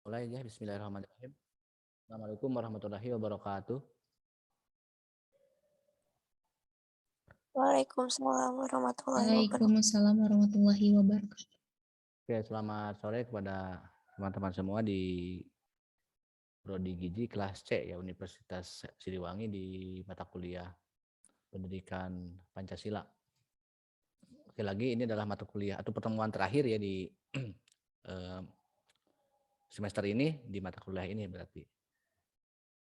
Mulai ya, bismillahirrahmanirrahim. Assalamualaikum warahmatullahi wabarakatuh. Waalaikumsalam warahmatullahi wabarakatuh. Waalaikumsalam warahmatullahi wabarakatuh. Oke, selamat sore kepada teman-teman semua di Prodi Gizi kelas C ya Universitas Siliwangi di mata kuliah Pendidikan Pancasila. Oke, lagi ini adalah mata kuliah atau pertemuan terakhir ya di semester ini di mata kuliah ini berarti.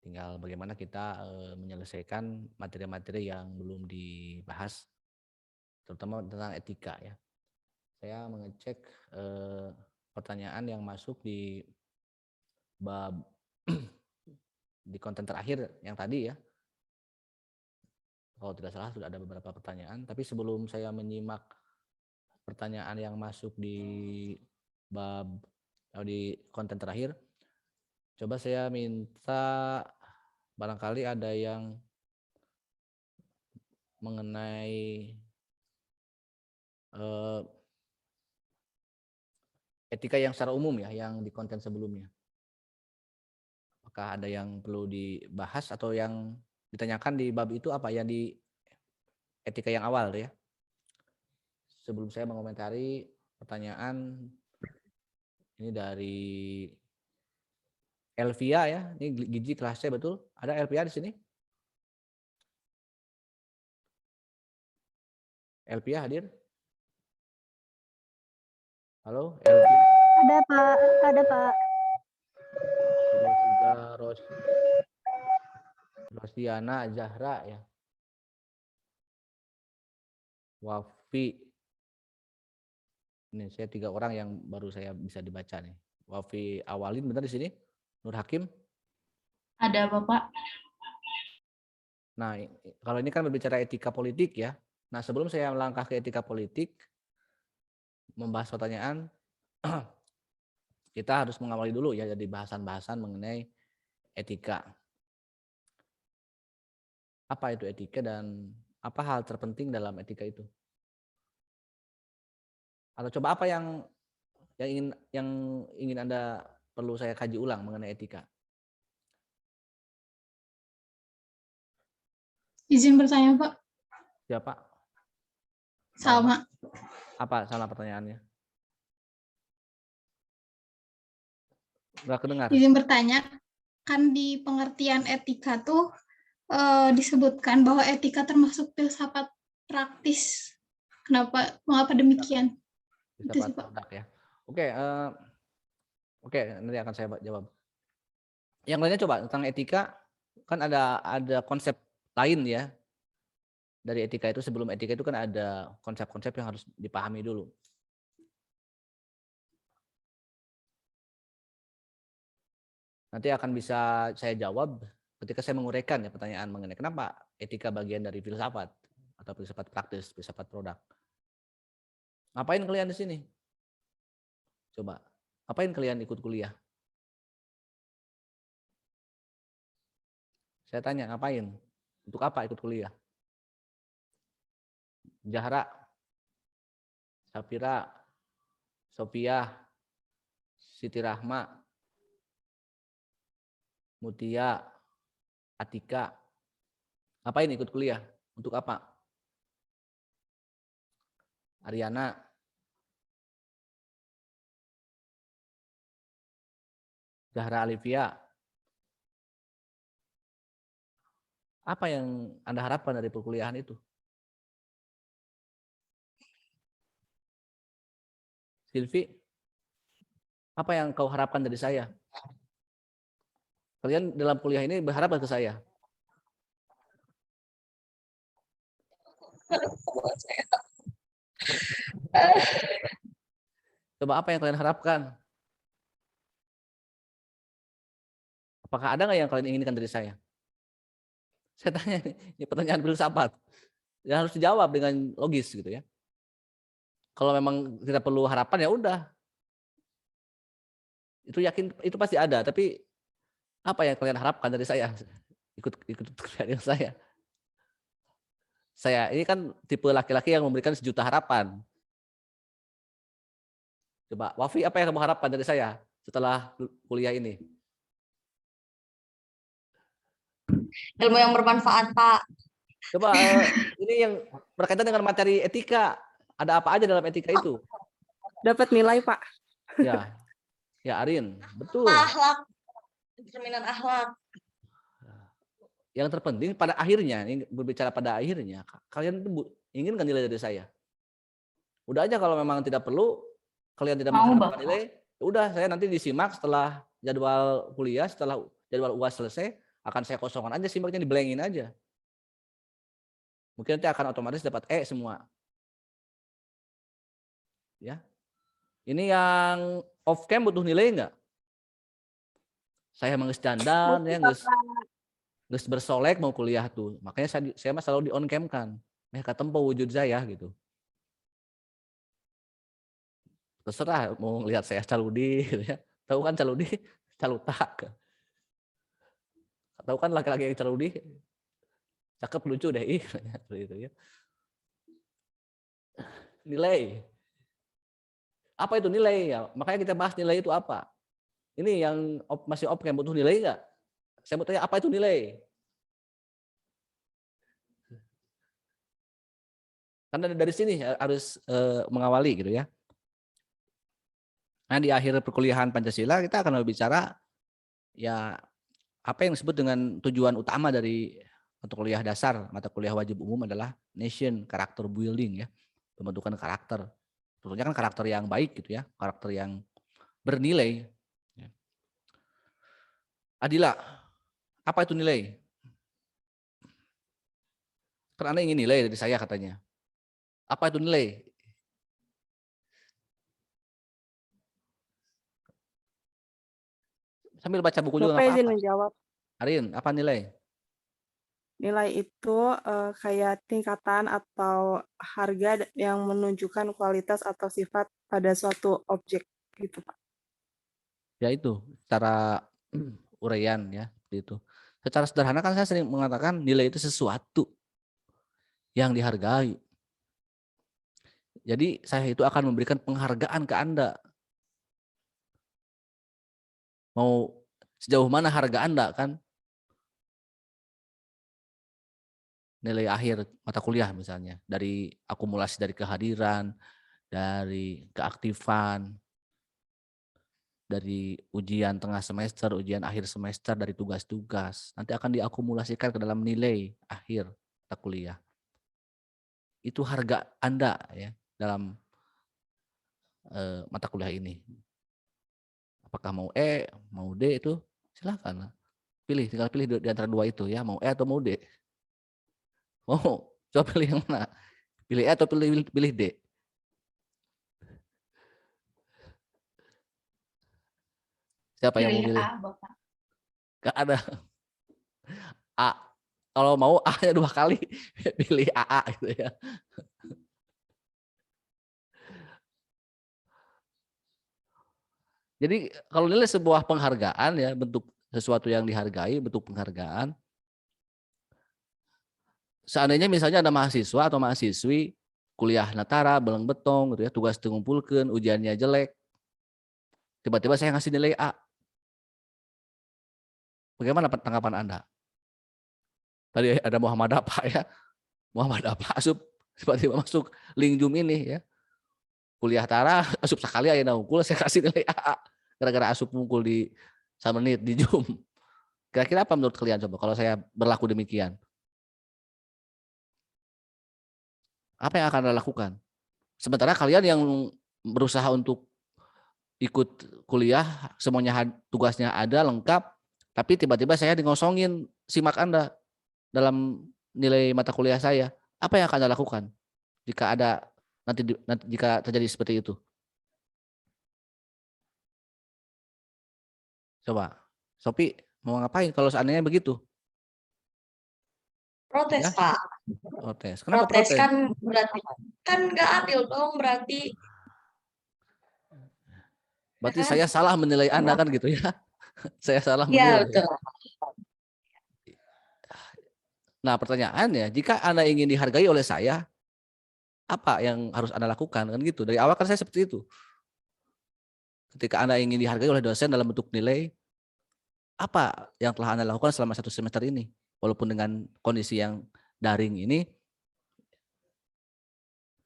Tinggal bagaimana kita menyelesaikan materi-materi yang belum dibahas, terutama tentang etika ya. Saya mengecek pertanyaan yang masuk di bab di konten terakhir yang tadi ya. Kalau tidak salah sudah ada beberapa pertanyaan, tapi sebelum saya menyimak pertanyaan yang masuk di bab atau di konten terakhir, coba saya minta barangkali ada yang mengenai etika yang secara umum ya, yang di konten sebelumnya. Apakah ada yang perlu dibahas atau yang ditanyakan di bab itu apa yang di etika yang awal ya? Sebelum saya mengomentari pertanyaan ini dari Elvia ya, ini gizi kelas C betul? Ada Elvia di sini? Elvia hadir? Halo, Elvia? Ada Pak, ada Pak. Terus juga Rosdiana Zahra ya. Wafi. Ini saya 3 orang yang baru saya bisa dibaca nih. Wafi Awalin benar di sini? Nur Hakim? Ada Bapak? Nah, kalau ini kan berbicara etika politik ya. Nah, sebelum saya melangkah ke etika politik, membahas pertanyaan, kita harus mengawali dulu ya jadi bahasan-bahasan mengenai etika. Apa itu etika dan apa hal terpenting dalam etika itu? Atau coba apa yang ingin Anda perlu saya kaji ulang mengenai etika? Izin bertanya Pak. Siapa? Salma. Apa salah pertanyaannya? Nggak kedengar. Izin bertanya, kan di pengertian etika tuh disebutkan bahwa etika termasuk filsafat praktis. Mengapa demikian? Filsafat produk ya. Oke, nanti akan saya jawab. Yang lainnya coba tentang etika, kan ada konsep lain ya. Dari etika itu, sebelum etika itu kan ada konsep-konsep yang harus dipahami dulu. Nanti akan bisa saya jawab ketika saya menguraikan ya pertanyaan mengenai kenapa etika bagian dari filsafat atau filsafat praktis, filsafat produk. Ngapain kalian di sini? Coba, ngapain kalian ikut kuliah? Saya tanya, ngapain? Untuk apa ikut kuliah? Zahra, Safira, Sophia, Siti Rahma, Mutia, Atika. Ngapain ikut kuliah? Untuk apa? Ariana, Zahra Alivia. Apa yang Anda harapkan dari perkuliahan itu? Silvi, apa yang kau harapkan dari saya? Kalian dalam kuliah ini berharap ke saya? Coba apa yang kalian harapkan? Apakah ada nggak yang kalian inginkan dari saya? Saya tanya, ini pertanyaan filsafat. Ya harus dijawab dengan logis gitu ya. Kalau memang tidak perlu harapan ya udah. Itu yakin itu pasti ada, tapi apa yang kalian harapkan dari saya? Ikut dengan saya. Saya ini kan tipe laki-laki yang memberikan sejuta harapan. Coba, Wafi, apa yang kamu harapkan dari saya? setelah kuliah ini? Ilmu yang bermanfaat, Pak. Coba ini yang berkaitan dengan materi etika. Ada apa aja dalam etika itu? Dapat nilai, Pak. Ya, ya Arin, betul. Akhlak, cerminan akhlak. Yang terpenting pada akhirnya, ini berbicara pada akhirnya, kalian itu inginkan nilai dari saya. Udah aja kalau memang tidak perlu, kalian tidak mengharapkan nilai, ya udah saya nanti disimak setelah jadwal kuliah, setelah jadwal UAS selesai, akan saya kosongkan aja, simaknya diblankin aja. Mungkin nanti akan otomatis dapat E semua. Ya. Ini yang off cam butuh nilai enggak? Saya mengestandar ya, nggak bersolek mau kuliah tuh. Makanya saya mah selalu di on cam kan. Mereka tempo wujud saya gitu. Terserah mau lihat saya caludi gitu ya. Tahu kan caludi? Calutak. Tahu kan laki-laki yang caludi? Cakep lucu deh itu ya. Nilai. Apa itu nilai ya? Makanya kita bahas nilai itu apa. Ini yang masih off cam butuh nilai enggak? Saya mau tanya apa itu nilai? Karena dari sini harus mengawali gitu ya. Nah di akhir perkuliahan Pancasila kita akan berbicara ya apa yang disebut dengan tujuan utama dari mata kuliah dasar, mata kuliah wajib umum adalah nation character building ya, pembentukan karakter. Tentunya kan karakter yang baik gitu ya, karakter yang bernilai. Adila, apa itu nilai? Karena Anda ingin nilai dari saya katanya. Apa itu nilai? Sambil baca buku juga Bapak nggak izin apa-apa. menjawab. Arin, apa nilai? Nilai itu kayak tingkatan atau harga yang menunjukkan kualitas atau sifat pada suatu objek gitu, Pak. Ya itu, secara uraian ya, seperti itu. Secara sederhana kan saya sering mengatakan nilai itu sesuatu yang dihargai. Jadi saya itu akan memberikan penghargaan ke Anda. Mau sejauh mana harga Anda kan? Nilai akhir mata kuliah misalnya, dari akumulasi dari kehadiran, dari keaktifan, dari ujian tengah semester, ujian akhir semester, dari tugas-tugas. Nanti akan diakumulasikan ke dalam nilai akhir mata kuliah. Itu harga Anda ya dalam mata kuliah ini. Apakah mau E, mau D itu silakan. Pilih, tinggal pilih di antara dua itu ya, mau E atau mau D. Mau, coba pilih yang mana? Pilih E atau pilih D? Siapa yang mau pilih? A, Bapak. Gak ada. A. Kalau mau A-nya 2 kali, pilih AA gitu ya. Jadi kalau nilai sebuah penghargaan ya, bentuk sesuatu yang dihargai, bentuk penghargaan. Seandainya misalnya ada mahasiswa atau mahasiswi kuliah natara, beleng betong gitu ya, tugas dikumpulkan, ujiannya jelek. Tiba-tiba saya ngasih nilai A. Bagaimana tanggapan Anda? Tadi ada Muhammad apa ya? Muhammad apa asup tiba-tiba masuk link Zoom ini ya. Kuliah tara asup sekali aya naungkul saya kasih nilai A. Gara-gara asup mungkul di 1 menit di Zoom. Kira-kira apa menurut kalian coba kalau saya berlaku demikian? Apa yang akan Anda lakukan? Sementara kalian yang berusaha untuk ikut kuliah, semuanya tugasnya ada lengkap, tapi tiba-tiba saya ngosongin simak Anda dalam nilai mata kuliah saya. Apa yang akan Anda lakukan jika ada nanti jika terjadi seperti itu? Coba, Sophie mau ngapain kalau seandainya begitu? Protes, Ya? Pak. Protes. Kenapa Protes protes? kan berarti kan nggak adil dong, berarti. Berarti saya salah menilai Anda kan gitu ya? Saya salah Iya, menilai. betul. Nah pertanyaannya, jika Anda ingin dihargai oleh saya, apa yang harus Anda lakukan kan gitu? Dari awal kan saya seperti itu. ketika Anda ingin dihargai oleh dosen dalam bentuk nilai, apa yang telah Anda lakukan selama 1 semester ini? Walaupun dengan kondisi yang daring ini,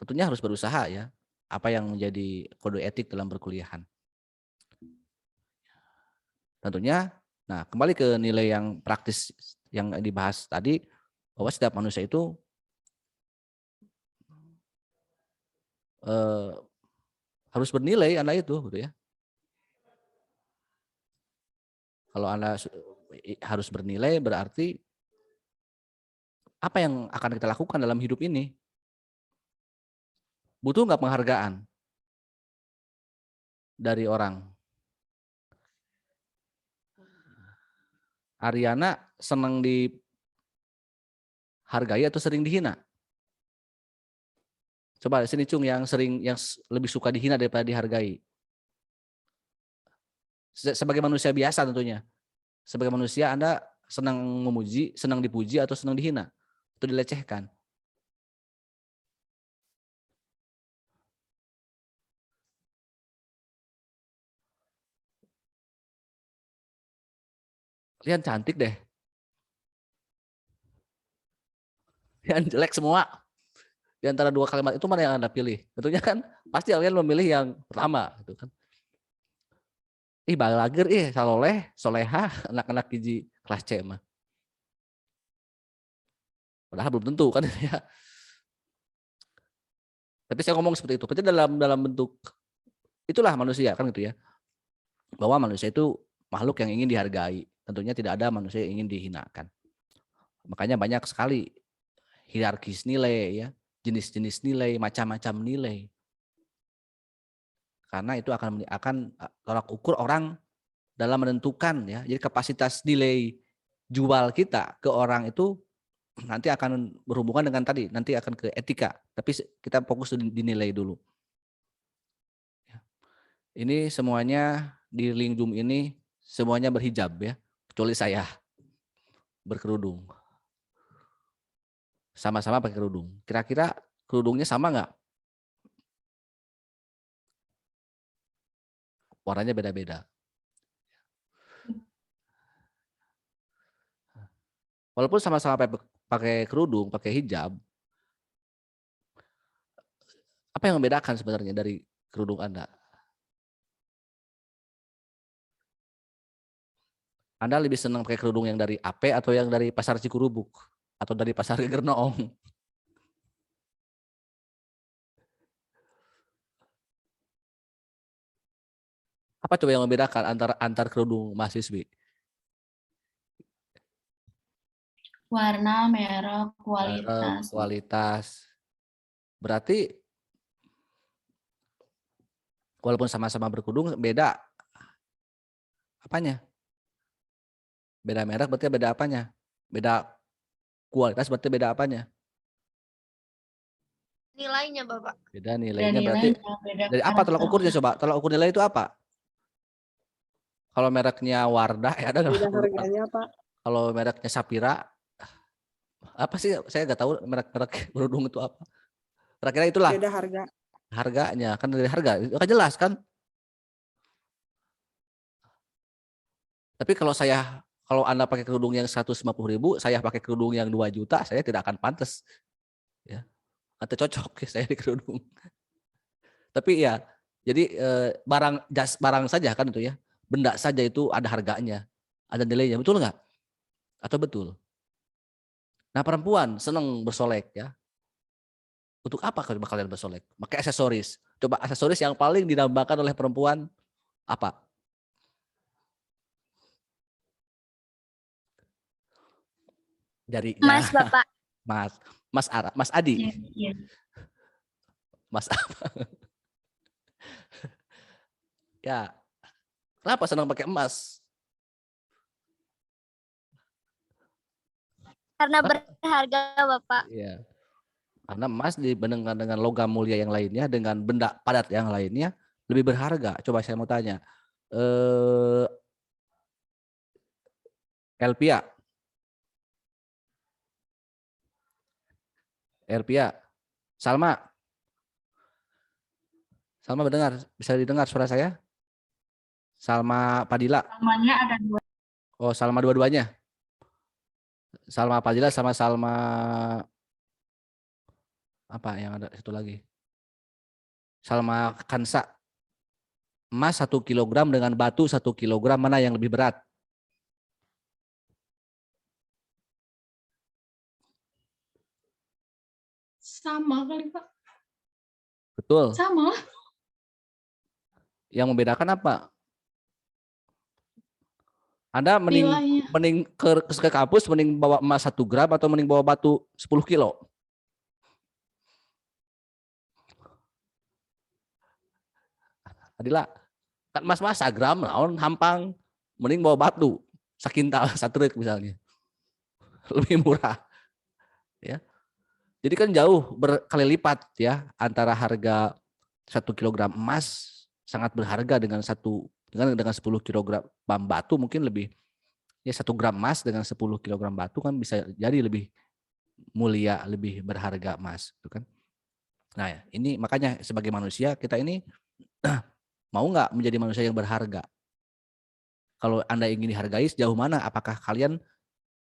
tentunya harus berusaha ya. Apa yang menjadi kode etik dalam perkuliahan. Tentunya, nah kembali ke nilai yang praktis yang dibahas tadi, bahwa setiap manusia itu harus bernilai Anda itu gitu ya. Kalau Anda harus bernilai berarti apa yang akan kita lakukan dalam hidup ini? Butuh nggak penghargaan dari orang? Ariana senang dihargai atau sering dihina? Coba sini Cung yang lebih suka dihina daripada dihargai. Sebagai manusia biasa tentunya. Sebagai manusia Anda senang memuji, senang dipuji atau senang dihina? Atau dilecehkan? Kalian cantik deh. Yang jelek semua. Di antara 2 kalimat itu mana yang Anda pilih? Tentunya kan pasti kalian memilih yang pertama gitu kan. Ih balager saloleh, soleha, anak-anak hiji kelas C mah. Padahal belum tentu kan ya. Tapi saya ngomong seperti itu. Berarti dalam bentuk itulah manusia kan gitu ya. Bahwa manusia itu makhluk yang ingin dihargai. Tentunya tidak ada manusia yang ingin dihinakan. Makanya banyak sekali hierarkis nilai ya, jenis-jenis nilai, macam-macam nilai. Karena itu akan tolak ukur orang dalam menentukan ya. Jadi kapasitas nilai jual kita ke orang itu nanti akan berhubungan dengan tadi, nanti akan ke etika. Tapi kita fokus di nilai dulu. Ini semuanya di link Zoom ini semuanya berhijab ya, kecuali saya berkerudung. Sama-sama pakai kerudung. Kira-kira kerudungnya sama nggak? Warnanya beda-beda. Walaupun sama-sama pakai kerudung, pakai hijab, apa yang membedakan sebenarnya dari kerudung Anda? Anda lebih senang pakai kerudung yang dari AP atau yang dari Pasar Cikurubuk? Atau dari Pasar Gernoong? Apa coba yang membedakan antar kerudung mahasiswi? Warna, merek, kualitas. Kualitas. Berarti walaupun sama-sama berkerudung beda apanya? Beda merek berarti beda apanya? Beda kualitas berarti beda apanya? Nilainya, Bapak. Beda nilainya berarti. Dari apa tolak ukurnya coba? Tolak ukur nilai itu apa? Kalau mereknya Wardah ya ada nggak? Beda harganya, Pak. Kalau mereknya Sapira apa sih? Saya nggak tahu merek kerudung itu apa. Kira-kira itulah. Beda harga. Harganya kan dari harga itu kan jelas kan. Tapi kalau Anda pakai kerudung yang 150.000, saya pakai kerudung yang 2 juta, saya tidak akan pantas. Ya. Atau cocok ya saya di kerudung. Tapi ya, jadi barang saja kan itu ya. Benda saja itu ada harganya, ada nilainya, betul nggak? Atau betul? Nah perempuan senang bersolek ya. Untuk apa kalau kalian bersolek? Pakai aksesoris. Coba aksesoris yang paling dinamakan oleh perempuan apa? Jarinya. Mas, Bapak. Mas Adi. Iya. Mas apa? Ya. Kenapa senang pakai emas? Karena berharga, Bapak. Iya. Karena emas dibandingkan dengan logam mulia yang lainnya, dengan benda padat yang lainnya lebih berharga. Coba saya mau tanya. Elpia. Salma. Salma bisa didengar suara saya? Salma Padilla. Namanya ada 2. Oh, Salma dua-duanya. Salma Padilla sama Salma apa yang ada satu lagi? Salma Kansa. Emas 1 kilogram dengan batu 1 kilogram, mana yang lebih berat? Sama kali Pak. Betul. Sama lah. Yang membedakan apa? Anda Nilainya. mending ke kampus mending bawa emas 1 gram atau mending bawa batu 10 kilo? Adila, kan emas 1 gram naon hampang, mending bawa batu sakintal 1 truk misalnya. Lebih murah. Ya. Jadi kan jauh berkali lipat ya antara harga 1 kilogram emas sangat berharga dengan 10 kilogram batu mungkin lebih ya 1 gram emas dengan 10 kilogram batu kan bisa jadi lebih mulia, lebih berharga emas, gitu kan. Nah, ya, ini makanya sebagai manusia kita ini mau nggak menjadi manusia yang berharga? Kalau Anda ingin dihargai sejauh mana? Apakah kalian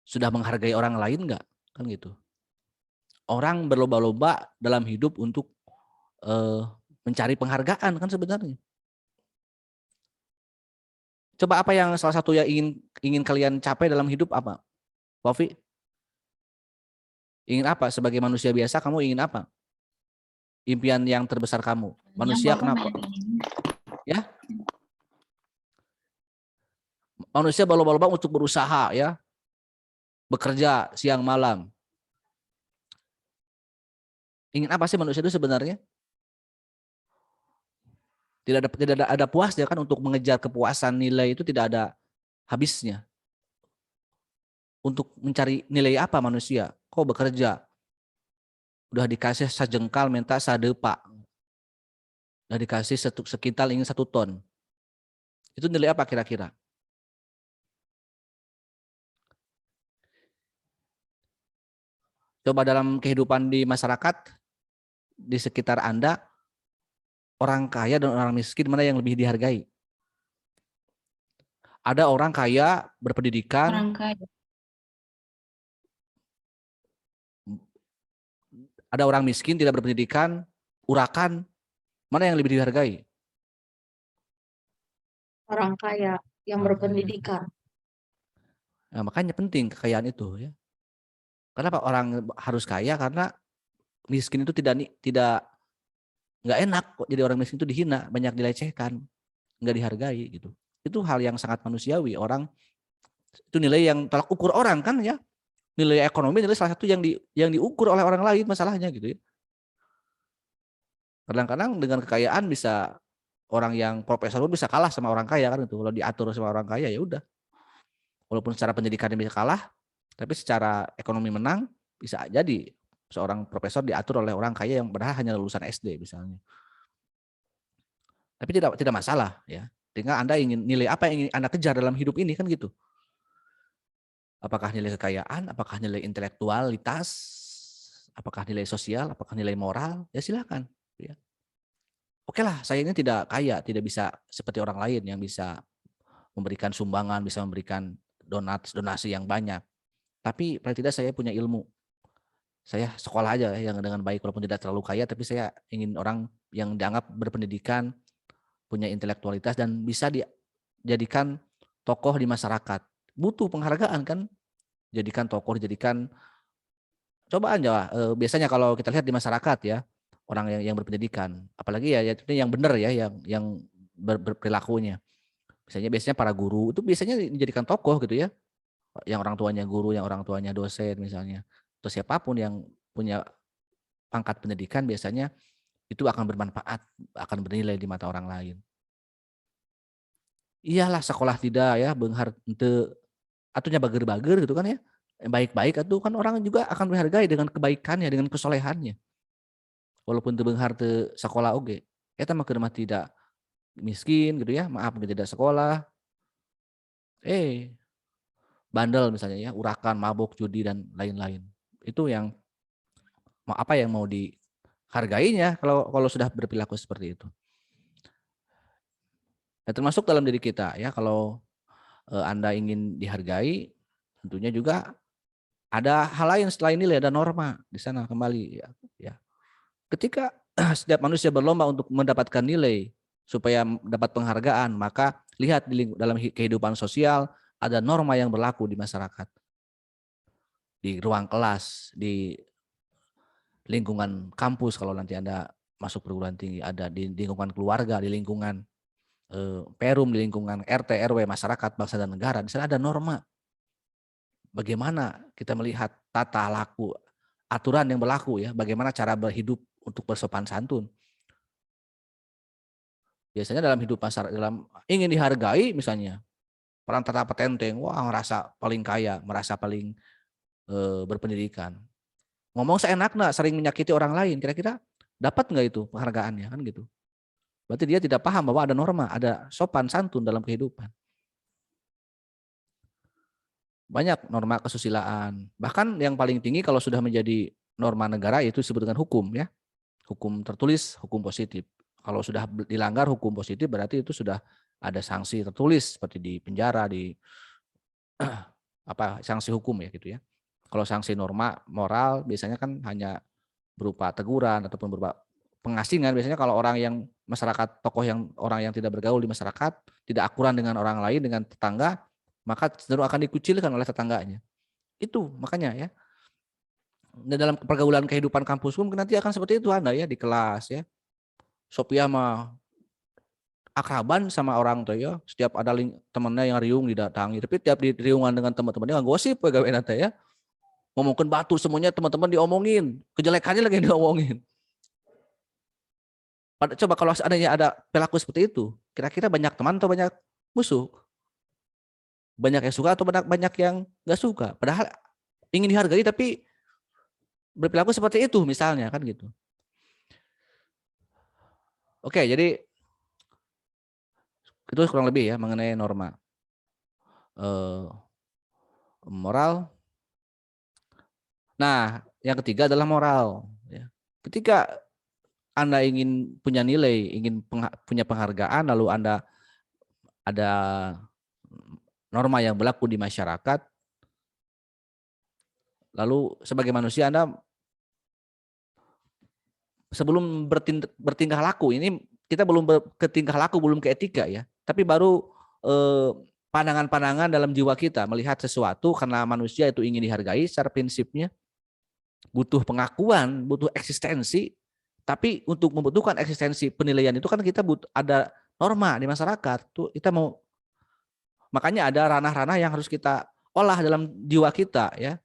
sudah menghargai orang lain nggak? Kan gitu. Orang berlomba-lomba dalam hidup untuk mencari penghargaan kan sebenarnya. Coba apa yang salah satu yang ingin kalian capai dalam hidup apa? Wafi? Ingin apa? Sebagai manusia biasa kamu ingin apa? Impian yang terbesar kamu. Manusia kenapa? Ya? Manusia berlomba-lomba untuk berusaha ya. Bekerja siang malam. Ingin apa sih manusia itu sebenarnya? Tidak ada puasnya kan, untuk mengejar kepuasan nilai itu tidak ada habisnya. Untuk mencari nilai apa manusia? Kok bekerja? Udah dikasih sajengkal minta sadepa. Udah dikasih sekintal ingin 1 ton. Itu nilai apa kira-kira? Coba dalam kehidupan di masyarakat, di sekitar Anda, orang kaya dan orang miskin mana yang lebih dihargai? Ada orang kaya berpendidikan, Orang kaya. ada orang miskin tidak berpendidikan, urakan, mana yang lebih dihargai? Orang kaya yang Orang kaya. berpendidikan. Nah, makanya penting kekayaan itu ya. Kenapa orang harus kaya? Karena miskin itu nggak enak kok, jadi orang miskin itu dihina, banyak dilecehkan, nggak dihargai gitu. Itu hal yang sangat manusiawi. Orang itu nilai yang tolak ukur orang kan ya. Nilai ekonomi nilai salah satu yang diukur oleh orang lain masalahnya gitu ya. Kadang-kadang dengan kekayaan bisa orang yang profesor pun bisa kalah sama orang kaya kan itu. Kalau diatur sama orang kaya ya udah. Walaupun secara pendidikannya bisa kalah, tapi secara ekonomi menang, bisa jadi seorang profesor diatur oleh orang kaya yang padahal hanya lulusan SD misalnya. Tapi tidak masalah ya. Tinggal Anda ingin nilai apa yang ingin Anda kejar dalam hidup ini kan gitu. Apakah nilai kekayaan, apakah nilai intelektualitas, apakah nilai sosial, apakah nilai moral, ya silakan. Ya. Oke lah, saya ini tidak kaya, tidak bisa seperti orang lain yang bisa memberikan sumbangan, bisa memberikan donasi yang banyak. Tapi paling tidak saya punya ilmu. Saya sekolah aja yang dengan baik, walaupun tidak terlalu kaya, tapi saya ingin orang yang dianggap berpendidikan, punya intelektualitas, dan bisa dijadikan tokoh di masyarakat. Butuh penghargaan kan, jadikan tokoh, dijadikan coba aja. Biasanya kalau kita lihat di masyarakat ya, orang yang berpendidikan, apalagi ya yang benar ya, yang berperilakunya. Biasanya para guru itu biasanya dijadikan tokoh gitu ya, yang orang tuanya guru, yang orang tuanya dosen misalnya, atau siapapun yang punya pangkat pendidikan biasanya itu akan bermanfaat, akan bernilai di mata orang lain. Iyalah sekolah tidak ya, beunghar henteu atunya bager-bager gitu kan ya. Baik-baik atuh kan orang juga akan menghargai dengan kebaikannya, dengan kesolehannya. Walaupun teu beunghar teu sekolah oge. Eta mah keur mah tidak miskin gitu ya, maaf tidak sekolah. Bandel misalnya ya, urakan, mabuk, judi dan lain-lain. Itu yang apa yang mau dihargainya kalau sudah berperilaku seperti itu. Dan termasuk dalam diri kita ya, kalau Anda ingin dihargai, tentunya juga ada hal lain selain nilai, ada norma di sana kembali ya. Ketika setiap manusia berlomba untuk mendapatkan nilai supaya dapat penghargaan, maka lihat dalam kehidupan sosial ada norma yang berlaku di masyarakat. Di ruang kelas, di lingkungan kampus kalau nanti Anda masuk perguruan tinggi, ada di lingkungan keluarga, di lingkungan perum, di lingkungan RT, RW, masyarakat, bangsa dan negara. Di sana ada norma. Bagaimana kita melihat tata laku, aturan yang berlaku ya, bagaimana cara berhidup untuk bersopan santun. Biasanya dalam hidup masyarakat, dalam ingin dihargai misalnya, peran tata petenteng, wah merasa paling kaya, merasa paling berpendidikan. Ngomong seenaknya, sering menyakiti orang lain, kira-kira dapat nggak itu penghargaannya kan gitu. Berarti dia tidak paham bahwa ada norma, ada sopan santun dalam kehidupan. Banyak norma kesusilaan. Bahkan yang paling tinggi kalau sudah menjadi norma negara itu disebut dengan hukum ya. Hukum tertulis, hukum positif. Kalau sudah dilanggar hukum positif berarti itu sudah ada sanksi tertulis seperti di penjara, di sanksi hukum ya gitu ya. Kalau sanksi norma moral biasanya kan hanya berupa teguran ataupun berupa pengasingan. Biasanya kalau orang yang masyarakat, tokoh yang orang yang tidak bergaul di masyarakat, tidak akuran dengan orang lain, dengan tetangga, maka cenderung akan dikucilkan oleh tetangganya. Itu makanya ya. Dan dalam pergaulan kehidupan kampus pun nanti akan seperti itu Anda ya di kelas ya. Sophia mah akraban sama orang tuh ya. Setiap ada temennya yang riung didatangi, tapi tiap di riungan dengan teman-temannya nggak gosip pegawai nanti ya. Ngomongin batu semuanya teman-teman diomongin, kejelekannya lagi yang diomongin. Coba kalau seandainya ada perilaku seperti itu, kira-kira banyak teman atau banyak musuh? Banyak yang suka atau banyak yang nggak suka? Padahal ingin dihargai tapi berperilaku seperti itu misalnya kan gitu. Oke, jadi itu kurang lebih ya mengenai norma moral. Nah, yang ketiga adalah moral. Ya. Ketika Anda ingin punya nilai, ingin punya penghargaan, lalu Anda ada norma yang berlaku di masyarakat, lalu sebagai manusia Anda sebelum bertingkah laku, ini kita belum ke tingkah laku, belum ke etika ya, tapi baru pandangan-pandangan dalam jiwa kita melihat sesuatu karena manusia itu ingin dihargai secara prinsipnya, butuh pengakuan, butuh eksistensi, tapi untuk membutuhkan eksistensi penilaian itu kan kita butuh ada norma di masyarakat tuh, kita mau, makanya ada ranah-ranah yang harus kita olah dalam jiwa kita ya,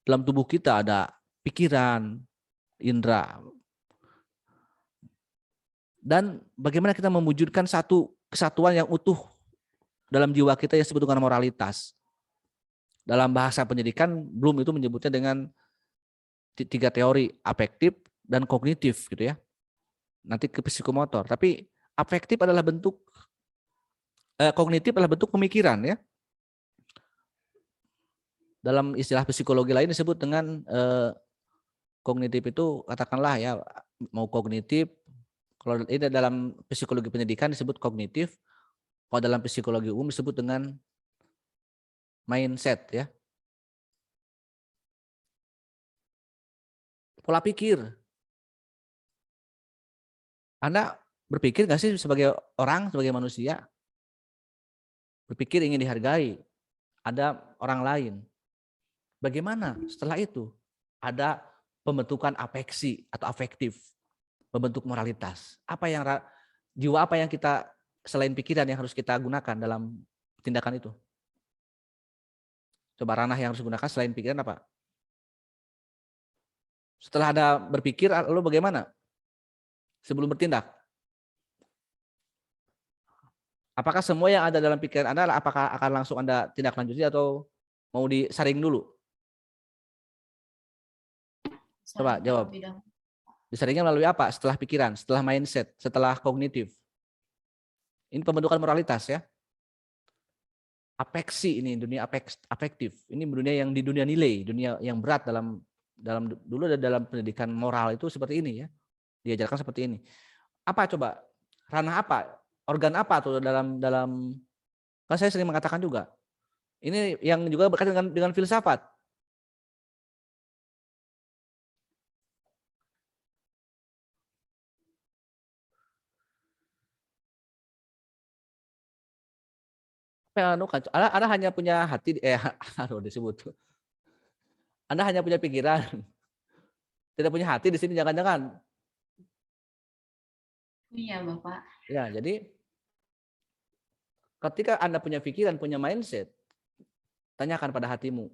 dalam tubuh kita ada pikiran, indera, dan bagaimana kita mewujudkan satu kesatuan yang utuh dalam jiwa kita yang disebut dengan moralitas. Dalam bahasa pendidikan Bloom itu menyebutnya dengan 3 teori, afektif dan kognitif gitu ya. Nanti ke psikomotor, tapi afektif adalah bentuk kognitif adalah bentuk pemikiran ya. Dalam istilah psikologi lain disebut dengan kognitif itu katakanlah ya, mau kognitif, kalau ini dalam psikologi pendidikan disebut kognitif, kalau dalam psikologi umum disebut dengan mindset ya. Pola pikir. Anda berpikir nggak sih sebagai orang, sebagai manusia? Berpikir ingin dihargai, ada orang lain. Bagaimana setelah itu? Ada pembentukan afeksi atau afektif, membentuk moralitas. Jiwa apa yang kita, selain pikiran yang harus kita gunakan dalam tindakan itu? Coba ranah yang harus digunakan selain pikiran apa? Setelah Anda berpikir, lalu bagaimana? Sebelum bertindak. Apakah semua yang ada dalam pikiran Anda, apakah akan langsung Anda tindak lanjuti atau mau disaring dulu? Coba jawab. Disaringnya melalui apa? Setelah pikiran, setelah mindset, setelah kognitif. Ini pembentukan moralitas ya. Afeksi ini, dunia afektif. Ini dunia yang di dunia nilai, dunia yang berat dulu dalam pendidikan moral itu seperti ini ya. Diajarkan seperti ini. Apa coba? Ranah apa organ apa tuh dalam dalam kan saya sering mengatakan juga. Ini yang juga berkaitan dengan filsafat. Anda hanya punya hati, aduh disebut. Anda hanya punya pikiran, tidak punya hati di sini jangan-jangan. Iya, Bapak. Ya, jadi ketika Anda punya pikiran, punya mindset, tanyakan pada hatimu,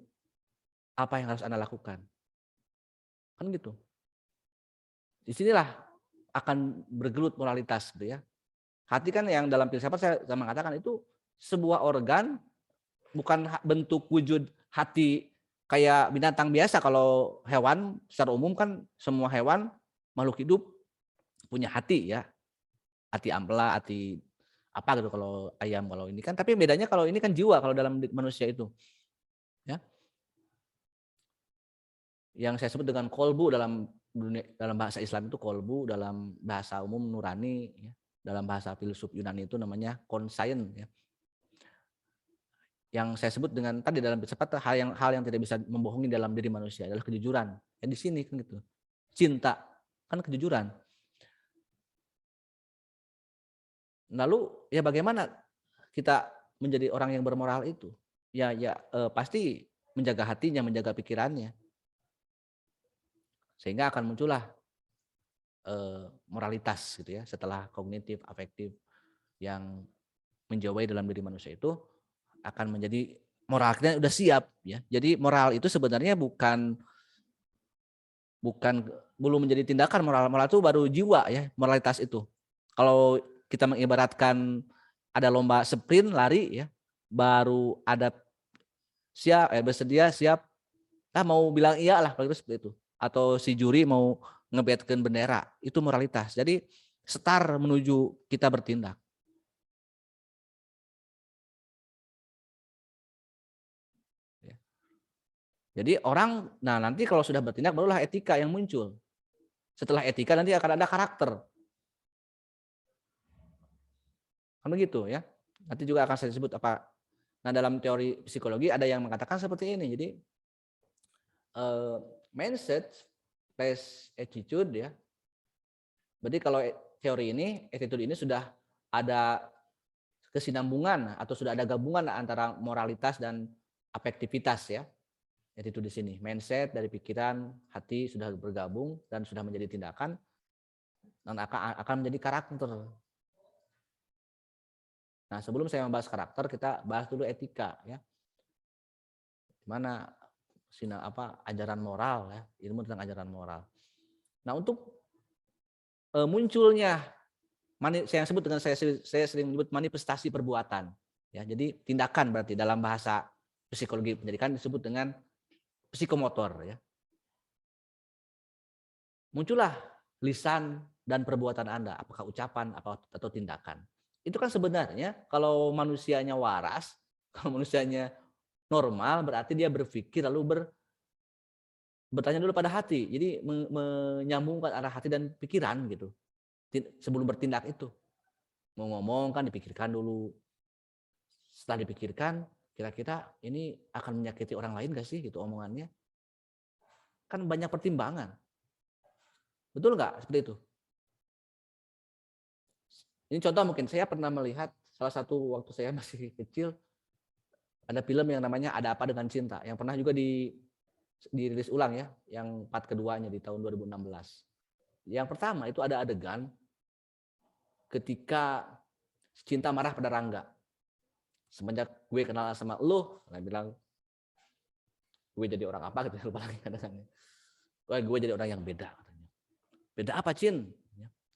apa yang harus Anda lakukan? Kan gitu. Disinilah akan bergelut moralitas gitu ya. Hati kan yang dalam filsafat saya mengatakan itu sebuah organ, bukan bentuk wujud hati kayak binatang biasa. Kalau hewan secara umum kan semua hewan makhluk hidup punya hati ya. Hati ampela, hati apa gitu kalau ayam, kalau ini kan. Tapi bedanya kalau ini kan jiwa kalau dalam manusia itu. Ya. Yang saya sebut dengan kolbu dalam bahasa Islam itu kolbu, dalam bahasa umum nurani ya. Dalam bahasa filsuf Yunani itu namanya konsayen ya. Yang saya sebut dengan tadi dalam filsafat hal yang tidak bisa membohongi dalam diri manusia adalah kejujuran. Ya di sini kan gitu. Cinta kan kejujuran. Lalu ya bagaimana kita menjadi orang yang bermoral itu? Pasti menjaga hatinya, menjaga pikirannya. Sehingga akan muncullah moralitas gitu ya, setelah kognitif, afektif yang menjauhi dalam diri manusia itu akan menjadi moral kita udah siap ya. Jadi moral itu sebenarnya bukan belum menjadi tindakan, moral itu baru jiwa ya, moralitas itu. Kalau kita mengibaratkan ada lomba sprint lari ya, baru ada bersedia siap, mau bilang iya lah kalau seperti itu. Atau si juri mau ngebetkeun bendera, itu moralitas. Jadi setar menuju kita bertindak. Ya. Jadi orang, nah nanti kalau sudah bertindak barulah etika yang muncul. Setelah etika nanti akan ada karakter. Kan begitu ya. Nanti juga akan saya sebut apa. Nah dalam teori psikologi ada yang mengatakan seperti ini. Jadi mindset plus attitude ya. Berarti kalau teori ini, attitude ini sudah ada kesinambungan atau sudah ada gabungan antara moralitas dan afektivitas ya. Attitude di sini, mindset dari pikiran, hati sudah bergabung dan sudah menjadi tindakan dan akan menjadi karakter. Nah, sebelum saya membahas karakter, kita bahas dulu etika ya. Gimana ajaran moral ya, ilmu tentang ajaran moral. Nah, untuk munculnya saya sebut dengan saya sering menyebut manifestasi perbuatan ya. Jadi tindakan berarti dalam bahasa psikologi pendidikan disebut dengan psikomotor ya. Muncullah lisan dan perbuatan Anda, apakah ucapan atau tindakan. Itu kan sebenarnya kalau manusianya waras, kalau manusianya normal berarti dia berpikir lalu bertanya dulu pada hati. Jadi menyambungkan arah hati dan pikiran gitu. Sebelum bertindak itu. Mau ngomong kan dipikirkan dulu. Setelah dipikirkan, kira-kira ini akan menyakiti orang lain gak sih gitu omongannya. Kan banyak pertimbangan. Betul nggak seperti itu? Ini contoh mungkin saya pernah melihat salah satu waktu saya masih kecil ada film yang namanya Ada Apa Dengan Cinta yang pernah juga dirilis ulang ya, yang part keduanya di tahun 2016. Yang pertama itu ada adegan ketika Cinta marah pada Rangga. Semenjak gue kenal sama lo, dia bilang gue jadi orang apa gitu, lupa lagi kadang-kadang. Gue jadi orang yang beda katanya. Beda apa, Cin?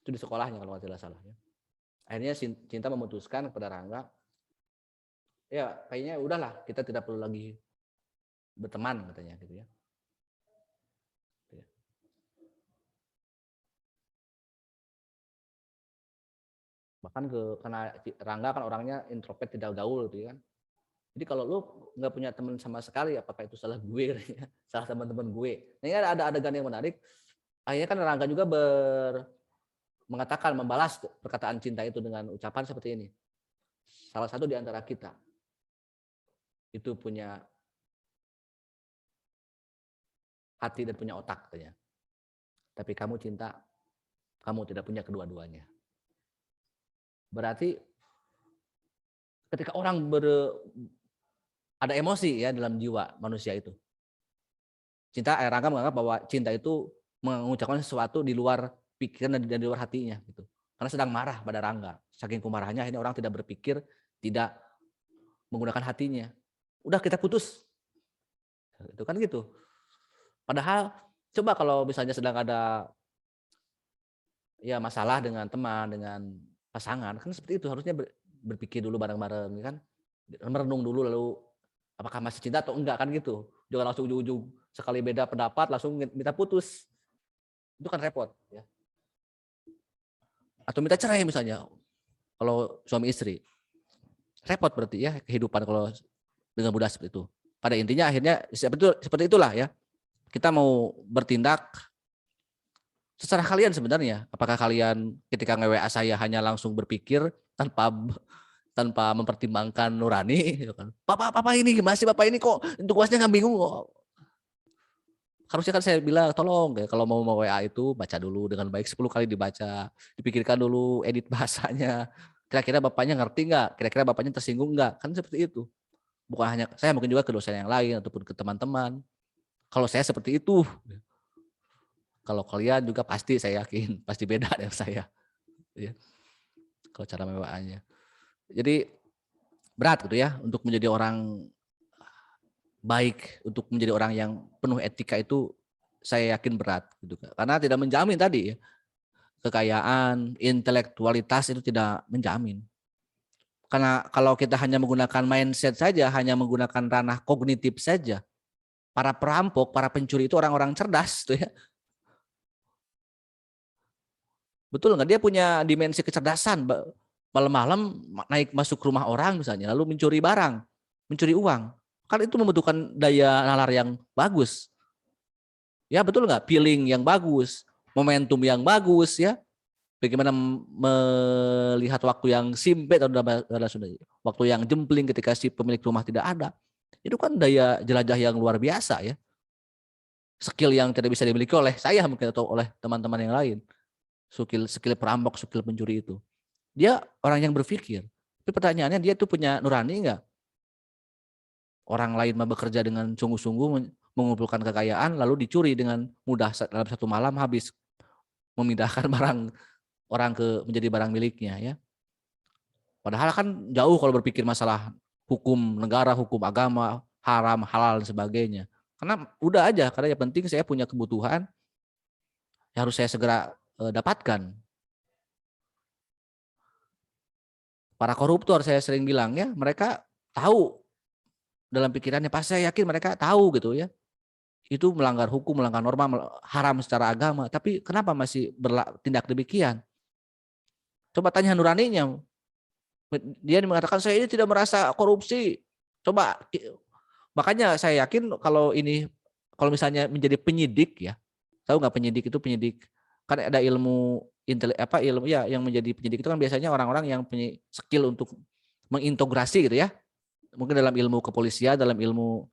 Itu di sekolahnya kalau tidak salah ya. Akhirnya Cinta memutuskan kepada Rangga, ya kayaknya udahlah kita tidak perlu lagi berteman katanya gitu ya. Bahkan karena Rangga kan orangnya introvert, tidak gaul gitu kan. Jadi kalau lu nggak punya teman sama sekali, apakah itu salah gue, ya? Salah teman-teman gue. Nah ini ada adegan yang menarik. Akhirnya kan Rangga juga mengatakan, membalas perkataan cinta itu dengan ucapan seperti ini. Salah satu di antara kita itu punya hati dan punya otak katanya. Tapi kamu cinta, kamu tidak punya kedua-duanya. Berarti ketika orang ada emosi ya dalam jiwa manusia itu. Cinta, Rangga menganggap bahwa cinta itu mengucapkan sesuatu di luar pikiran dan di luar hatinya gitu. Karena sedang marah pada Rangga. Saking kemarahannya akhirnya orang tidak berpikir, tidak menggunakan hatinya. Udah kita putus. Itu kan gitu. Padahal coba kalau misalnya sedang ada ya masalah dengan teman, dengan pasangan, kan seperti itu harusnya berpikir dulu bareng-bareng kan. Merenung dulu lalu apakah masih cinta atau enggak kan gitu. Jangan langsung ujung-ujung sekali beda pendapat langsung minta putus. Itu kan repot ya. Atau minta cerai misalnya. Kalau suami istri. Repot berarti ya kehidupan kalau dengan mudah seperti itu. Pada intinya akhirnya seperti itulah ya. Kita mau bertindak secara kalian sebenarnya. Apakah kalian ketika nge-WA saya hanya langsung berpikir tanpa mempertimbangkan nurani gitu kan. Papa ini gimana sih Bapak ini kok tugasnya nggak bingung kok. Harusnya kan saya bilang tolong ya, kalau mau WA itu baca dulu dengan baik 10 kali dibaca, dipikirkan dulu edit bahasanya. Kira-kira Bapaknya ngerti nggak? Kira-kira Bapaknya tersinggung nggak? Kan seperti itu. Bukan hanya saya, mungkin juga ke dosen yang lain ataupun ke teman-teman. Kalau saya seperti itu. Kalau kalian juga pasti saya yakin pasti beda dengan saya. Ya. Kalau cara WA-nya. Jadi berat gitu ya untuk menjadi orang baik, untuk menjadi orang yang penuh etika itu saya yakin berat gitu. Karena tidak menjamin tadi ya. Kekayaan, intelektualitas itu tidak menjamin. Karena kalau kita hanya menggunakan mindset saja, hanya menggunakan ranah kognitif saja, para perampok, para pencuri itu orang-orang cerdas tuh ya. Betul nggak? Dia punya dimensi kecerdasan. Malam-malam naik masuk rumah orang misalnya, lalu mencuri barang, mencuri uang. Kan itu membutuhkan daya nalar yang bagus. Ya betul nggak? Feeling yang bagus, momentum yang bagus ya. Bagaimana melihat waktu yang sempit atau waktu yang jempling ketika si pemilik rumah tidak ada. Itu kan daya jelajah yang luar biasa ya. Skill yang tidak bisa dimiliki oleh saya mungkin atau oleh teman-teman yang lain. Skill perampok, skill pencuri itu. Dia orang yang berpikir. Tapi pertanyaannya dia tuh punya nurani enggak? Orang lain mah bekerja dengan sungguh-sungguh mengumpulkan kekayaan lalu dicuri dengan mudah dalam satu malam habis, memindahkan barang orang menjadi barang miliknya ya. Padahal kan jauh kalau berpikir masalah hukum negara, hukum agama, haram, halal dan sebagainya. Karena udah aja, karena yang penting saya punya kebutuhan yang harus saya segera dapatkan. Para koruptor saya sering bilang ya, mereka tahu dalam pikirannya, pasti saya yakin mereka tahu gitu ya. Itu melanggar hukum, melanggar norma, haram secara agama. Tapi kenapa masih bertindak demikian? Coba tanya nuraninya. Dia mengatakan saya ini tidak merasa korupsi. Coba, makanya saya yakin kalau misalnya menjadi penyidik ya, tahu nggak penyidik itu penyidik? Kan ada ilmu ilmu ya yang menjadi penyidik itu kan biasanya orang-orang yang punya skill untuk mengintegrasi gitu ya. Mungkin dalam ilmu kepolisian, dalam ilmu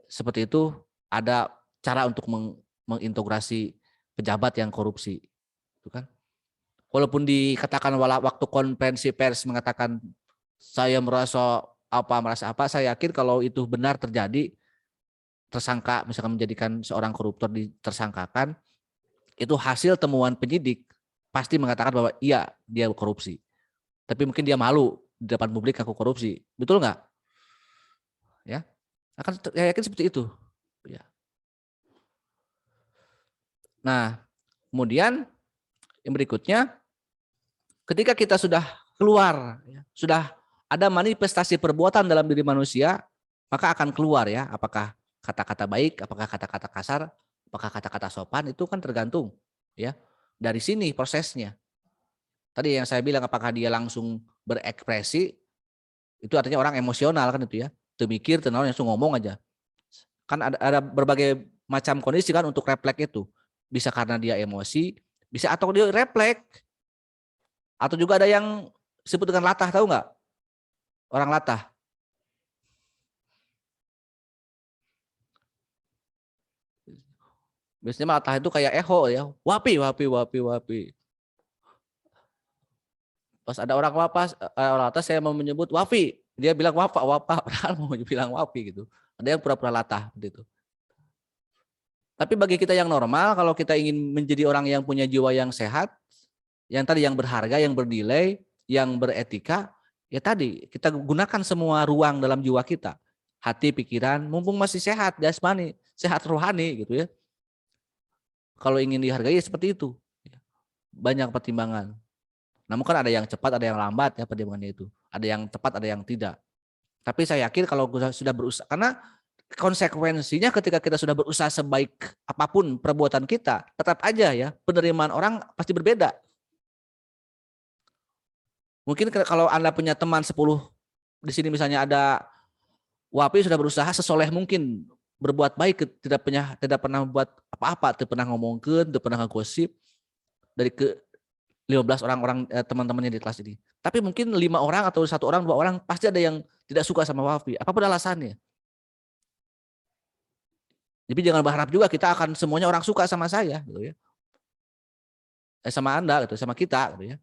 seperti itu ada cara untuk mengintegrasi pejabat yang korupsi, itu kan. Walaupun dikatakan waktu konferensi pers mengatakan saya merasa apa, saya yakin kalau itu benar terjadi, tersangka misalkan menjadikan seorang koruptor ditersangkakan, itu hasil temuan penyidik pasti mengatakan bahwa iya dia korupsi. Tapi mungkin dia malu di depan publik aku korupsi, betul nggak? Ya, akan saya yakin seperti itu. Ya. Nah, kemudian yang berikutnya, ketika kita sudah keluar, ya, sudah ada manifestasi perbuatan dalam diri manusia, maka akan keluar ya, apakah kata-kata baik, apakah kata-kata kasar, apakah kata-kata sopan, itu kan tergantung ya dari sini prosesnya. Tadi yang saya bilang apakah dia langsung berekspresi, itu artinya orang emosional kan itu ya, mikir, langsung ngomong aja. Kan ada berbagai macam kondisi kan untuk refleks itu. Bisa karena dia emosi, Bisa atau dia refleks. Atau juga ada yang disebut dengan latah, tahu nggak? Orang latah. Biasanya latah itu kayak eho ya. Wapi, wapi, wapi, wapi. Pas ada orang latah saya mau menyebut wafi. Dia bilang wapa, padahal mau bilang wapi gitu. Ada yang pura-pura latah gitu. Tapi bagi kita yang normal, kalau kita ingin menjadi orang yang punya jiwa yang sehat, yang tadi yang berharga, yang bernilai, yang beretika, ya tadi kita gunakan semua ruang dalam jiwa kita. Hati, pikiran, mumpung masih sehat, jasmani, sehat rohani gitu ya. Kalau ingin dihargai seperti itu. Banyak pertimbangan. Namun kan ada yang cepat, ada yang lambat ya pertimbangannya itu. Ada yang tepat, ada yang tidak. Tapi saya yakin kalau sudah berusaha, karena konsekuensinya ketika kita sudah berusaha sebaik apapun perbuatan kita, tetap aja ya penerimaan orang pasti berbeda. Mungkin kalau Anda punya teman 10, di sini misalnya ada wapi sudah berusaha sesoleh mungkin berbuat baik, tidak pernah membuat apa-apa, tidak pernah ngomongkeun, tidak pernah ngegosip dari ke 15 orang teman-temannya di kelas ini. Tapi mungkin 5 orang atau 1 orang, 2 orang pasti ada yang tidak suka sama wafi, apapun alasannya. Jadi jangan berharap juga kita akan semuanya orang suka sama saya gitu ya. Sama Anda gitu, sama kita gitu ya.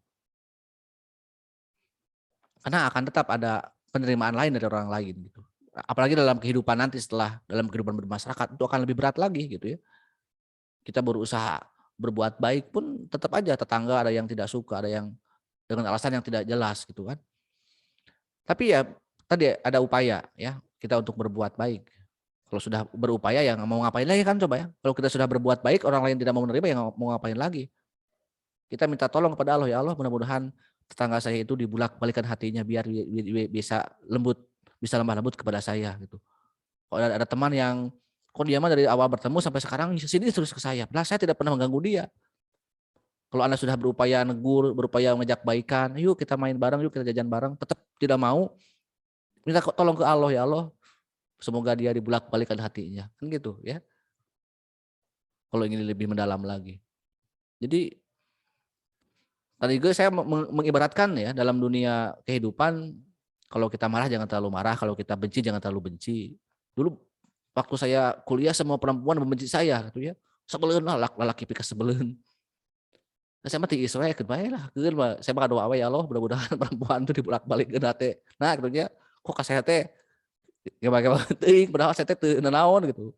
Karena akan tetap ada penerimaan lain dari orang lain gitu. Apalagi dalam kehidupan nanti setelah dalam kehidupan bermasyarakat itu akan lebih berat lagi gitu ya. Kita berusaha berbuat baik pun tetap aja tetangga ada yang tidak suka, ada yang dengan alasan yang tidak jelas gitu kan. Tapi ya tadi ada upaya ya kita untuk berbuat baik. Kalau sudah berupaya ya mau ngapain lagi kan coba ya. Kalau kita sudah berbuat baik orang lain tidak mau menerima ya mau ngapain lagi. Kita minta tolong kepada Allah, ya Allah mudah-mudahan tetangga saya itu dibulak-balikan hatinya biar bisa lemah lembut kepada saya gitu. Kalau ada teman yang kok dia mah dari awal bertemu sampai sekarang sini terus ke saya. Padahal saya tidak pernah mengganggu dia. Kalau Anda sudah berupaya negur, berupaya mengajak baikan, yuk kita main bareng, yuk kita jajan bareng, tetap tidak mau, minta tolong ke Allah, ya Allah, semoga dia dibulak-balikan hatinya. Kan gitu ya. Kalau ingin lebih mendalam lagi. Jadi tadi juga saya mengibaratkan ya dalam dunia kehidupan, kalau kita marah jangan terlalu marah, kalau kita benci jangan terlalu benci. Dulu waktu saya kuliah semua perempuan membenci saya gitu ya. Sebeleun lah lalaki pika sebeleun. Nah, saya mah tiis we keun bae lah, keun mah saya mah doa we ya Allah mudah-mudahan perempuan itu dibulak-balikeun hate. Nah, gitu nya. Kok ka saya teh gimana teuing padahal saya teh teu naon gitu.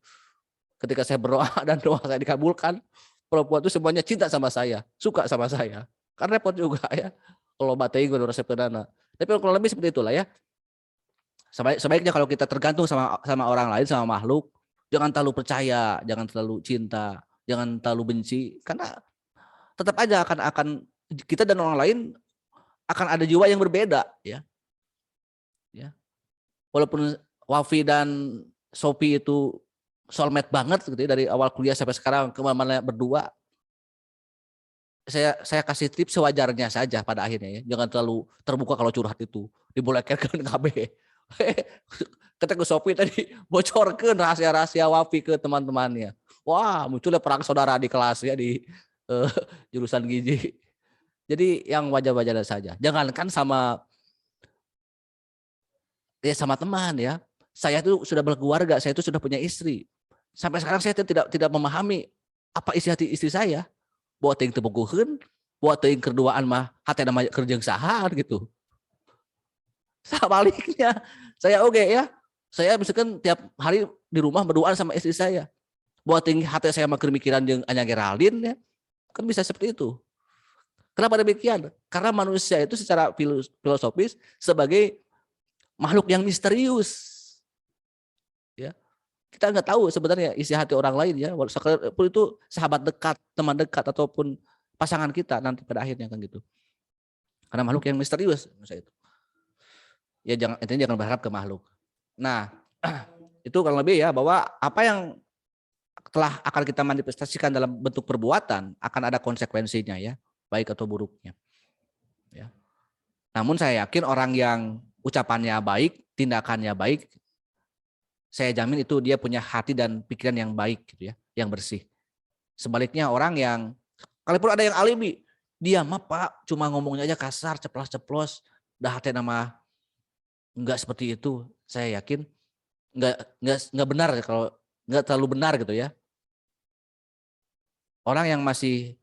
Ketika saya berdoa dan doa saya dikabulkan, perempuan itu semuanya cinta sama saya, suka sama saya. Kan repot juga ya. Kalau bateuing kudu resepkeunana. Tapi kalau lebih seperti itulah ya. Sebaiknya kalau kita tergantung sama orang lain, sama makhluk, jangan terlalu percaya, jangan terlalu cinta, jangan terlalu benci, karena tetap aja akan kita dan orang lain akan ada jiwa yang berbeda ya. Ya. Walaupun Wafi dan Sophie itu soulmate banget gitu ya, dari awal kuliah sampai sekarang kemana-mana berdua. Saya kasih tips sewajarnya saja pada akhirnya ya. Jangan terlalu terbuka kalau curhat itu. Dibolehkan KB. Ketika Sophie tadi bocorkan rahasia-rahasia Wafi ke teman-temannya. Wah, munculnya perang saudara di kelas ya di jurusan gizi. Jadi yang wajar-wajar saja. Jangankan sama teman ya. Saya itu sudah berkeluarga, saya itu sudah punya istri. Sampai sekarang saya tidak memahami apa isi hati istri saya. Buat teuing teu bogoheun, buat teuing kerduaan mah hatena mah keur saha gitu. Sebaliknya, saya oke ya. Saya misalkan tiap hari di rumah berduaan sama istri saya. Buat tinggi hati saya mah mikiran jeung Anya Geraldine ya. Kan bisa seperti itu. Kenapa demikian? Karena manusia itu secara filosofis sebagai makhluk yang misterius. Ya. Kita nggak tahu sebenarnya isi hati orang lain ya. Walaupun itu sahabat dekat, teman dekat ataupun pasangan kita nanti pada akhirnya kan gitu. Karena makhluk yang misterius misalnya itu. Ya jangan berharap ke makhluk. Nah, itu kurang lebih ya bahwa apa yang telah akan kita manifestasikan dalam bentuk perbuatan akan ada konsekuensinya ya, baik atau buruknya. Ya. Namun saya yakin orang yang ucapannya baik, tindakannya baik, saya jamin itu dia punya hati dan pikiran yang baik gitu ya, yang bersih. Sebaliknya orang yang Kalaupun ada yang alibi, dia mah Pak cuma ngomongnya aja kasar, ceplos-ceplos, dah hati nama enggak seperti itu. Saya yakin enggak benar kalau enggak terlalu benar gitu ya. Orang yang masih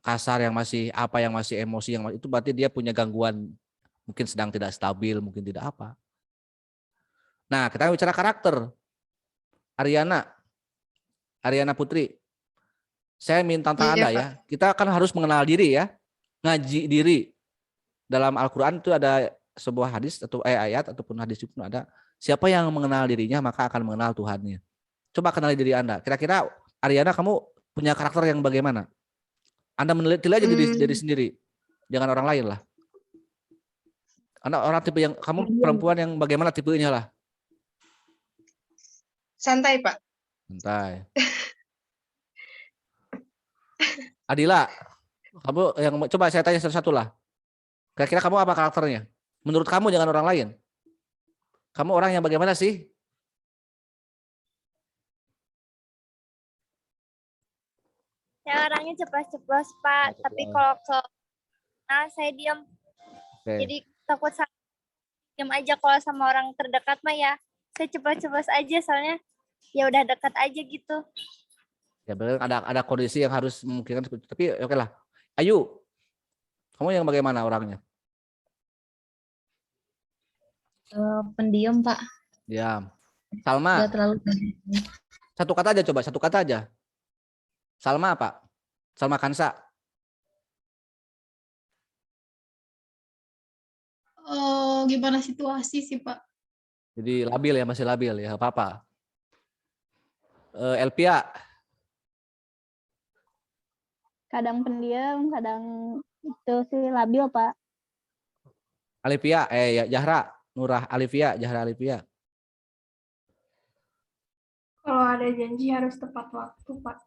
kasar, yang masih apa, yang masih emosi, yang itu berarti dia punya gangguan, mungkin sedang tidak stabil, mungkin tidak apa. Nah, kita bicara karakter. Ariana Putri, saya minta tantang Anda ya. Kita kan harus mengenal diri ya, ngaji diri. Dalam Al-Quran itu ada sebuah hadis atau ayat ataupun hadis itu ada, siapa yang mengenal dirinya maka akan mengenal Tuhannya. Coba kenali diri Anda. Kira-kira Ariana, kamu punya karakter yang bagaimana? Anda meneliti aja diri sendiri, jangan orang lain lah. Anda orang tipe yang, kamu perempuan yang bagaimana tipenya lah? Santai, Pak. Santai. Adila, kamu yang coba saya tanya satu-satu lah. Kira-kira kamu apa karakternya? Menurut kamu, jangan orang lain. Kamu orang yang bagaimana sih? Saya orangnya ceplos-ceplos, Pak. Tapi kalau saya diam. Oke. Jadi takut diam aja. Kalau sama orang terdekat mah ya, saya ceplos-ceplos aja soalnya ya udah dekat aja gitu. Ya berarti ada kondisi yang harus memungkinkan, tapi oke lah. Ayu, kamu yang bagaimana orangnya? Pendiam, Pak. Diam. Salma, Nggak terlalu. satu kata aja coba, satu kata aja. Salma apa? Salma Kansa. Gimana situasi sih, Pak? Jadi labil ya, masih labil ya, apa-apa. Elpia, Kadang pendiam, kadang itu sih labil, Pak. Alivia, ya, Zahra, Nurah Alivia, Zahra Alivia. Kalau ada janji harus tepat waktu, Pak.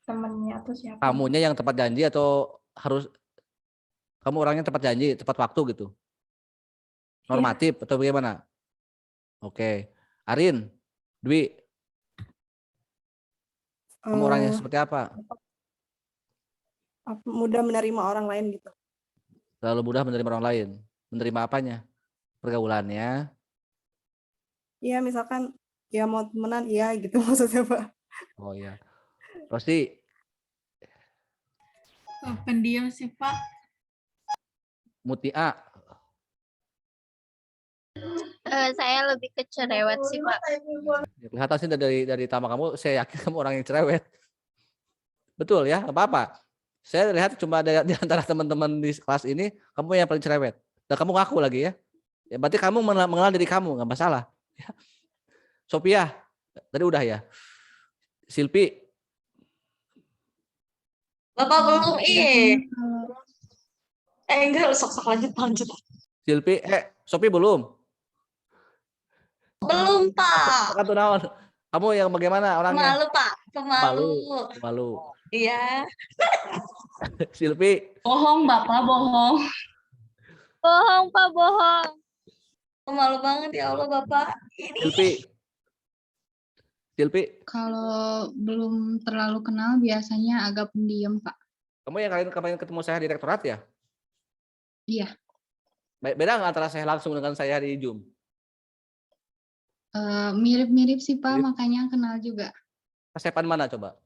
Temennya atau siapa? Kamunya yang tepat janji atau harus kamu orangnya tepat janji, tepat waktu gitu? Normatif atau bagaimana? Oke. Arin, Dwi, kamu orangnya seperti apa? Mudah menerima orang lain gitu. Terlalu mudah menerima orang lain. Menerima apanya? Pergaulannya. Iya, misalkan ya mau temenan, iya gitu maksudnya, Pak. Oh ya. Rosti, Pendiam sih, Pak. Mutia, Saya lebih ke cerewet sih, Pak. kelihatan sih dari tamu kamu, saya yakin kamu orang yang cerewet. Betul ya, apa-apa. Saya lihat cuma ada di antara teman-teman di kelas ini, kamu yang paling cerewet. Dan kamu ngaku lagi ya. Ya berarti kamu mengenal diri kamu, nggak masalah. Ya. Sophia, tadi udah ya. Silpi, Bapak belum enggak, sok lanjut. Silpi, Sophie belum. Belum, Pak. Satu naon. Kamu yang bagaimana orangnya? Malu, Pak. Malu. Iya. Silpi, Bohong, Bapak, bohong. Bohong, Pak, bohong. Malu banget ya Allah, Bapak. Silpi, Kalau belum terlalu kenal biasanya agak pendiam, Pak. kamu yang kemarin ketemu saya di rektorat ya? Iya. Beda nggak antara saya langsung dengan saya di Zoom? Mirip-mirip sih, Pak, Mirip. makanya kenal juga. Kasepan mana coba?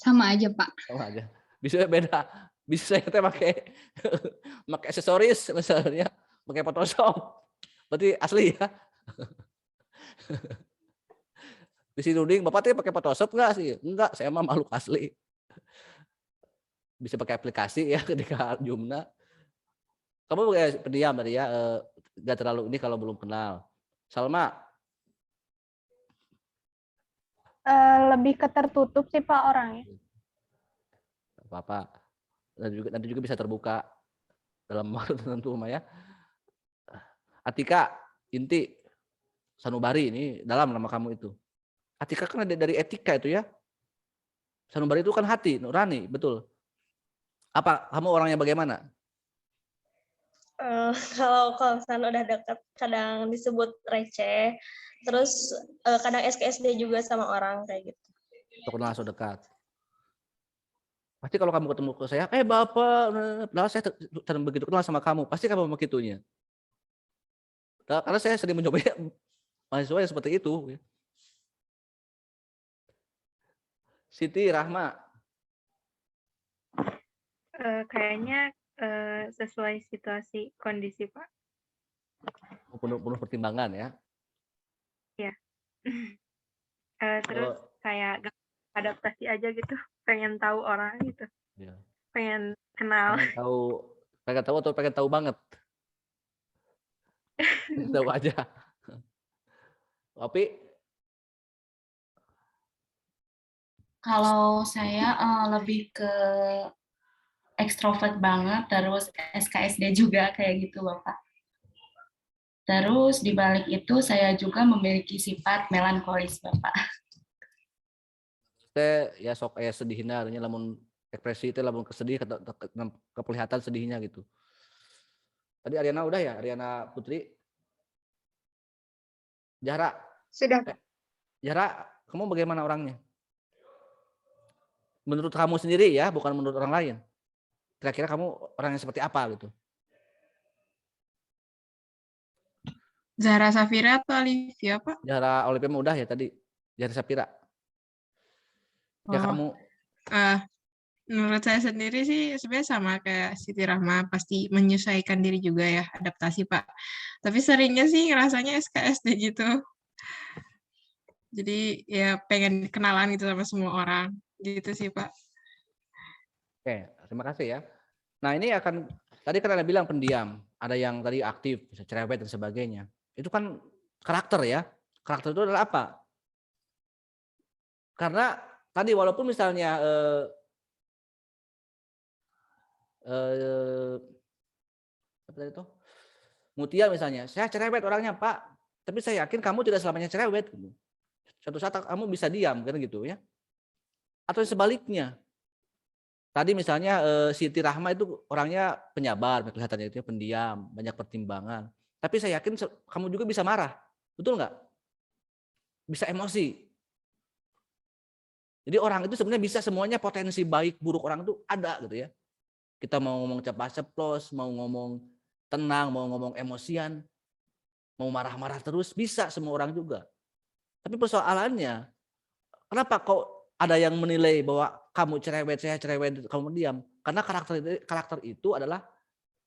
Sama aja, Pak. Sama aja. Bisa beda. Bisa saya pakai pakai aksesoris misalnya, pakai Photoshop. Berarti asli ya. Di sini Nuding, Bapak tuh pakai Photoshop enggak sih? Enggak, saya mah makhluk asli. Bisa pakai aplikasi ya ketika Zoom-na. Kamu kayak pendiam tadi ya, enggak terlalu ini kalau belum kenal. Salma, Lebih ketertutup sih, Pak, orangnya. apa-apa. Nanti juga bisa terbuka dalam waktu tertentu ya. Atika, Inti, Sanubari, ini dalam nama kamu itu. Atika kan dari etika itu ya. Sanubari itu kan hati, nurani, betul. Apa kamu orangnya bagaimana? Kalau misalnya udah deket kadang disebut receh, terus kadang SKSD juga sama orang kayak gitu. so kenal so dekat. Pasti kalau kamu ketemu ke saya, bapak, padahal saya tidak begitu kenal sama kamu, pasti kamu begitunya. Karena saya sering mencoba mahasiswa yang seperti itu. Siti Rahma. Kayaknya sesuai situasi kondisi, Pak. Penuh pertimbangan ya. Ya. Terus kayak adaptasi aja gitu, pengen tahu orang gitu, Ya. pengen kenal. Pengen tahu atau pengen tahu banget? Pengen tahu aja. Tapi Kalau saya lebih ke ekstrovert banget, terus SKSD juga kayak gitu Bapak. Terus di balik itu saya juga memiliki sifat melankolis Bapak. saya ya sok sedihnya, artinya lamun ekspresi itu lamun kesedih keperlihatan sedihnya gitu. Tadi Ariana udah ya, Ariana Putri. Zahra. Sudah. Zahra, kamu bagaimana orangnya? Menurut kamu sendiri ya, bukan menurut orang lain. Kira-kira kamu orangnya seperti apa gitu? Zahra Safira atau Olivia, Pak? Zahra Olivia udah ya tadi. Zahra Safira. Ya kamu. Menurut saya sendiri sih sebenarnya sama kayak Siti Rahma, pasti menyesuaikan diri juga ya, adaptasi Pak. Tapi seringnya sih rasanya SKSD gitu. Jadi ya pengen kenalan gitu sama semua orang. Gitu sih Pak. Oke, terima kasih ya. Nah ini tadi kan Anda bilang pendiam, ada yang tadi aktif, bisa cerewet dan sebagainya. Itu kan karakter ya. Karakter itu adalah apa? Karena tadi walaupun misalnya apa tadi itu? Mutia misalnya, saya cerewet orangnya Pak, tapi saya yakin kamu tidak selamanya cerewet. Gitu. Suatu saat kamu bisa diam kan gitu ya. Atau sebaliknya. Tadi misalnya Siti Rahma itu orangnya penyabar, kelihatannya itu pendiam, banyak pertimbangan. Tapi saya yakin kamu juga bisa marah, betul nggak? Bisa emosi. Jadi orang itu sebenarnya bisa semuanya, potensi baik buruk orang itu ada gitu ya. Kita mau ngomong cepat ceplos, mau ngomong tenang, mau ngomong emosian, mau marah-marah terus, bisa semua orang juga. Tapi persoalannya, kenapa kok ada yang menilai bahwa kamu cerewet, saya cerewet, kamu diam? Karena karakter itu adalah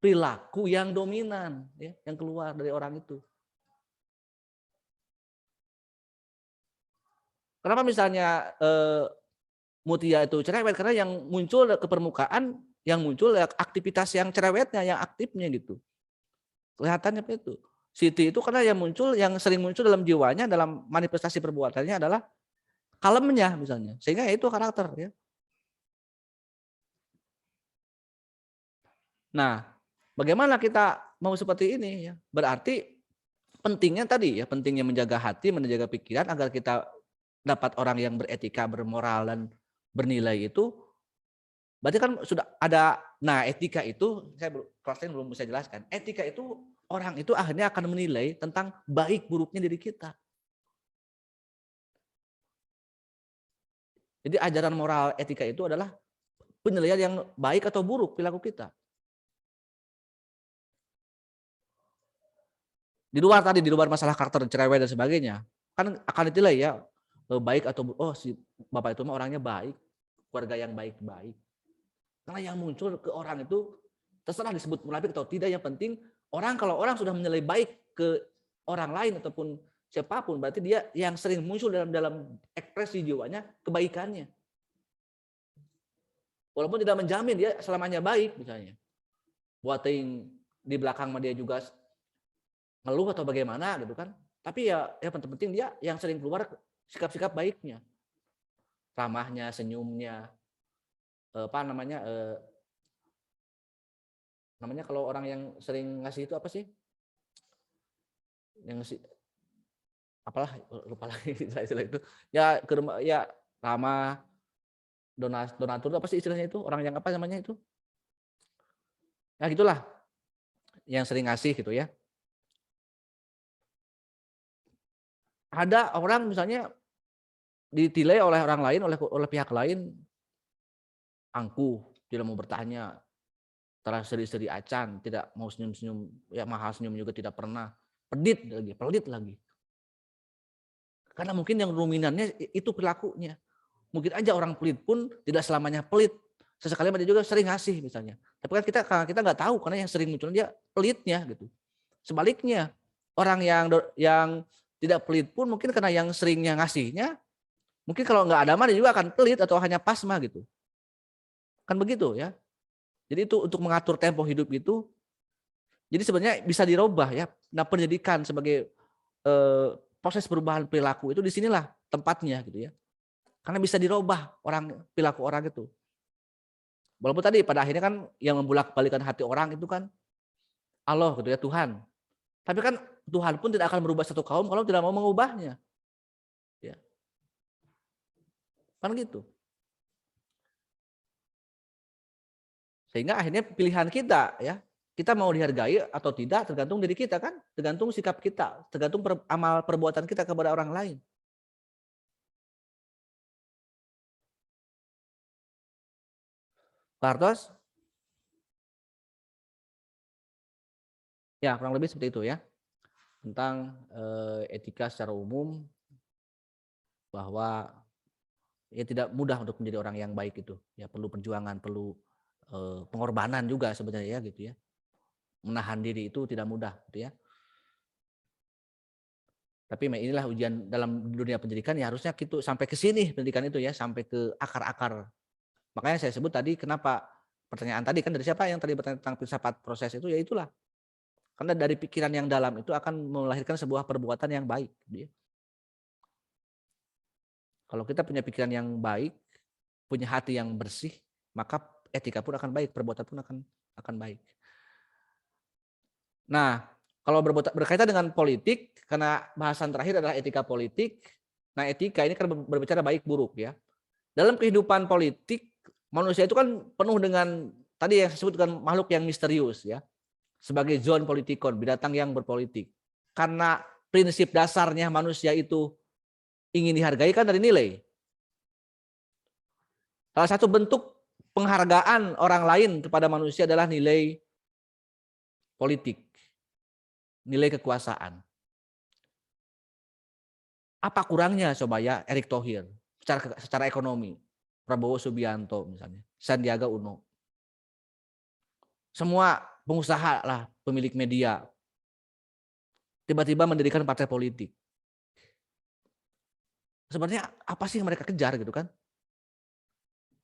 perilaku yang dominan, ya, yang keluar dari orang itu. Kenapa misalnya Mutia itu cerewet? Karena yang muncul ke permukaan, yang muncul aktivitas yang cerewetnya, yang aktifnya gitu. Kelihatannya seperti itu. Siti itu karena yang sering muncul dalam jiwanya, dalam manifestasi perbuatannya adalah kalemnya misalnya, sehingga itu karakter ya. Nah, bagaimana kita mau seperti ini ya? Berarti pentingnya tadi ya, pentingnya menjaga hati, menjaga pikiran agar kita dapat orang yang beretika, bermoral dan bernilai itu. Berarti kan sudah ada. Nah, etika itu saya kelas lain belum bisa jelaskan. Etika itu orang itu akhirnya akan menilai tentang baik buruknya diri kita. Jadi ajaran moral etika itu adalah penilaian yang baik atau buruk perilaku kita. Di luar masalah karakter, cerewet dan sebagainya, kan akan dinilai ya baik atau si bapak itu mah orangnya baik, keluarga yang baik-baik. Karena yang muncul ke orang itu terserah disebut munafik atau tidak, yang penting kalau orang sudah menilai baik ke orang lain ataupun siapapun, berarti dia yang sering muncul dalam ekspresi jiwanya kebaikannya. Walaupun tidak menjamin dia selamanya baik misalnya. Buat yang di belakang dia juga ngeluh atau bagaimana gitu kan. Tapi ya penting dia yang sering keluar sikap-sikap baiknya. Ramahnya, senyumnya, namanya kalau orang yang sering ngasih itu apa sih? Yang ngasih apalah, lupa lagi istilah itu. Ya ke rumah ya ramah, donatur apa sih istilahnya itu? Orang yang apa namanya itu? Ya gitulah. Yang sering ngasih gitu ya. Ada orang misalnya ditilai oleh orang lain, oleh pihak lain angkuh, tidak mau bertanya, terus seri-seri acan, tidak mau senyum-senyum, ya mahal senyum juga tidak pernah, pelit lagi. Karena mungkin yang dominannya itu perilakunya. Mungkin aja orang pelit pun tidak selamanya pelit. Sesekali dia juga sering ngasih misalnya. Tapi kan kita nggak tahu karena yang sering muncul dia pelitnya gitu. Sebaliknya orang yang tidak pelit pun mungkin karena yang seringnya ngasihnya, mungkin kalau nggak ada mah dia juga akan pelit atau hanya pasmah gitu. Kan begitu ya. Jadi itu untuk mengatur tempo hidup itu, jadi sebenarnya bisa dirubah ya. Nah pendidikan sebagai proses perubahan perilaku itu disinilah tempatnya gitu ya. Karena bisa dirubah perilaku orang itu. Walaupun tadi pada akhirnya kan yang membolak-balikan hati orang itu kan Allah gitu ya, Tuhan. Tapi kan Tuhan pun tidak akan merubah satu kaum kalau tidak mau mengubahnya. Ya. Kan gitu. Sehingga akhirnya pilihan kita ya, kita mau dihargai atau tidak tergantung diri kita kan, tergantung sikap kita, tergantung amal perbuatan kita kepada orang lain. Kartos? Ya, kurang lebih seperti itu ya. Tentang etika secara umum, bahwa ya tidak mudah untuk menjadi orang yang baik itu. Ya perlu perjuangan, perlu pengorbanan juga sebenarnya ya gitu ya. Menahan diri itu tidak mudah gitu ya. Tapi inilah ujian dalam dunia pendidikan ya, harusnya gitu sampai ke sini pendidikan itu ya, sampai ke akar-akar. Makanya saya sebut tadi kenapa pertanyaan tadi kan dari siapa yang tadi bertanya tentang filsafat proses itu, ya itulah. Karena dari pikiran yang dalam itu akan melahirkan sebuah perbuatan yang baik. Gitu ya. Kalau kita punya pikiran yang baik, punya hati yang bersih, maka etika pun akan baik, perbuatan pun akan baik. Nah, kalau berkaitan dengan politik, karena bahasan terakhir adalah etika politik. Nah, etika ini kan berbicara baik buruk ya. Dalam kehidupan politik, manusia itu kan penuh dengan tadi yang disebut dengan makhluk yang misterius ya. Sebagai zoon politikon, binatang yang berpolitik. Karena prinsip dasarnya manusia itu ingin dihargai kan dari nilai. Salah satu bentuk penghargaan orang lain kepada manusia adalah nilai politik, nilai kekuasaan. Apa kurangnya coba ya Erick Thohir secara ekonomi, Prabowo Subianto misalnya, Sandiaga Uno. Semua pengusaha lah, pemilik media, tiba-tiba mendirikan partai politik. Sebenarnya apa sih yang mereka kejar gitu kan?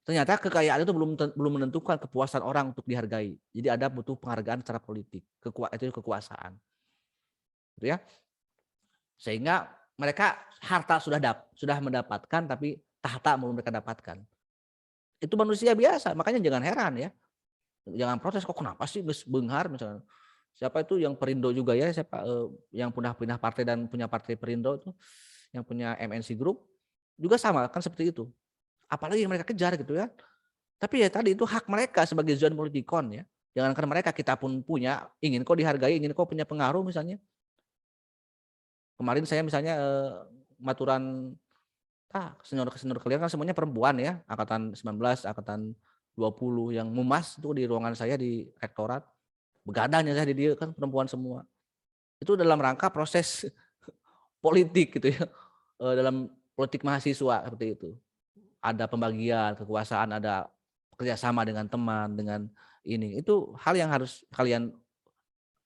Ternyata kekayaan itu belum menentukan kepuasan orang untuk dihargai. Jadi ada butuh penghargaan secara politik, itu kekuasaan. Gitu ya. Sehingga mereka harta sudah mendapatkan tapi tahta belum mereka dapatkan. Itu manusia biasa, makanya jangan heran ya. Jangan protes kok kenapa sih benghar misalnya. Siapa itu yang Perindo juga ya, siapa yang pindah partai dan punya partai Perindo itu, yang punya MNC Group juga sama kan seperti itu. Apalagi yang mereka kejar gitu ya. Tapi ya tadi itu hak mereka sebagai zoon politikon ya. Jangankan mereka, kita pun punya, ingin kok dihargai, ingin kok punya pengaruh misalnya. Kemarin saya misalnya maturan senior kalian kan semuanya perempuan ya, angkatan 19, angkatan 20 yang mumas itu di ruangan saya di rektorat. Begadangnya saya di dia kan perempuan semua. Itu dalam rangka proses politik gitu ya. Dalam politik mahasiswa seperti itu. Ada pembagian kekuasaan, ada kerjasama dengan teman, dengan ini. Itu hal yang harus kalian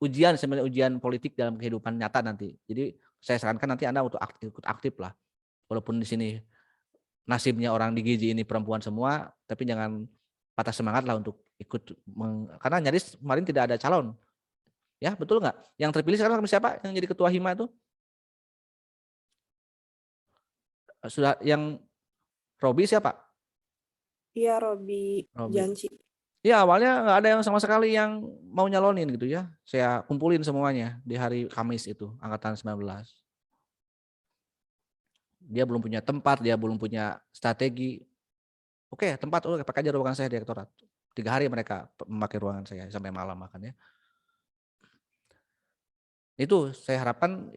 ujian, sebenarnya ujian politik dalam kehidupan nyata nanti. Jadi saya sarankan nanti Anda untuk ikut aktif lah. Walaupun di sini nasibnya orang di Gizi ini perempuan semua, tapi jangan patah semangat lah untuk ikut, karena nyaris kemarin tidak ada calon. Ya, betul nggak? Yang terpilih sekarang siapa yang jadi ketua Hima itu? Sudah yang Robi siapa? Iya, Robi Janji. Ya, awalnya nggak ada yang sama sekali yang mau nyalonin gitu ya. Saya kumpulin semuanya di hari Kamis itu, angkatan 19. Dia belum punya tempat, dia belum punya strategi. Oke, tempat, pakai aja ruangan saya di rektorat. 3 hari mereka memakai ruangan saya sampai malam makan ya. Itu saya harapkan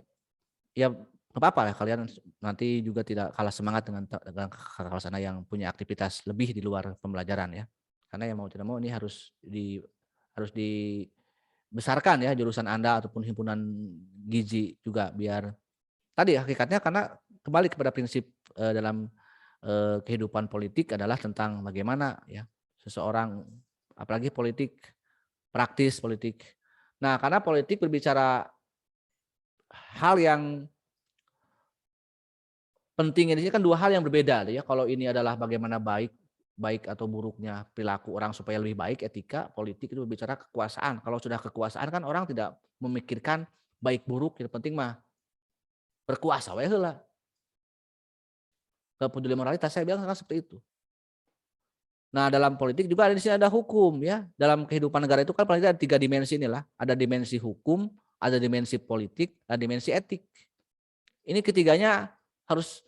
ya nggak apa-apa ya kalian nanti juga tidak kalah semangat dengan kakak kelas Anda yang punya aktivitas lebih di luar pembelajaran ya. Karena yang mau tidak mau ini harus dibesarkan ya jurusan Anda ataupun himpunan gizi juga biar tadi hakikatnya karena kembali kepada prinsip dalam kehidupan politik adalah tentang bagaimana ya seseorang apalagi politik praktis politik. Nah, karena politik berbicara hal yang penting ini kan dua hal yang berbeda ya. Kalau ini adalah bagaimana baik atau buruknya perilaku orang supaya lebih baik, etika, politik itu berbicara kekuasaan. Kalau sudah kekuasaan kan orang tidak memikirkan baik buruk, yang penting mah berkuasa we heula. Kepedulian moralitas saya bilang kan seperti itu. Nah, dalam politik juga di sini ada hukum ya. Dalam kehidupan negara itu kan paling tidak ada 3 dimensi inilah. Ada dimensi hukum, ada dimensi politik, ada dimensi etik. Ini ketiganya harus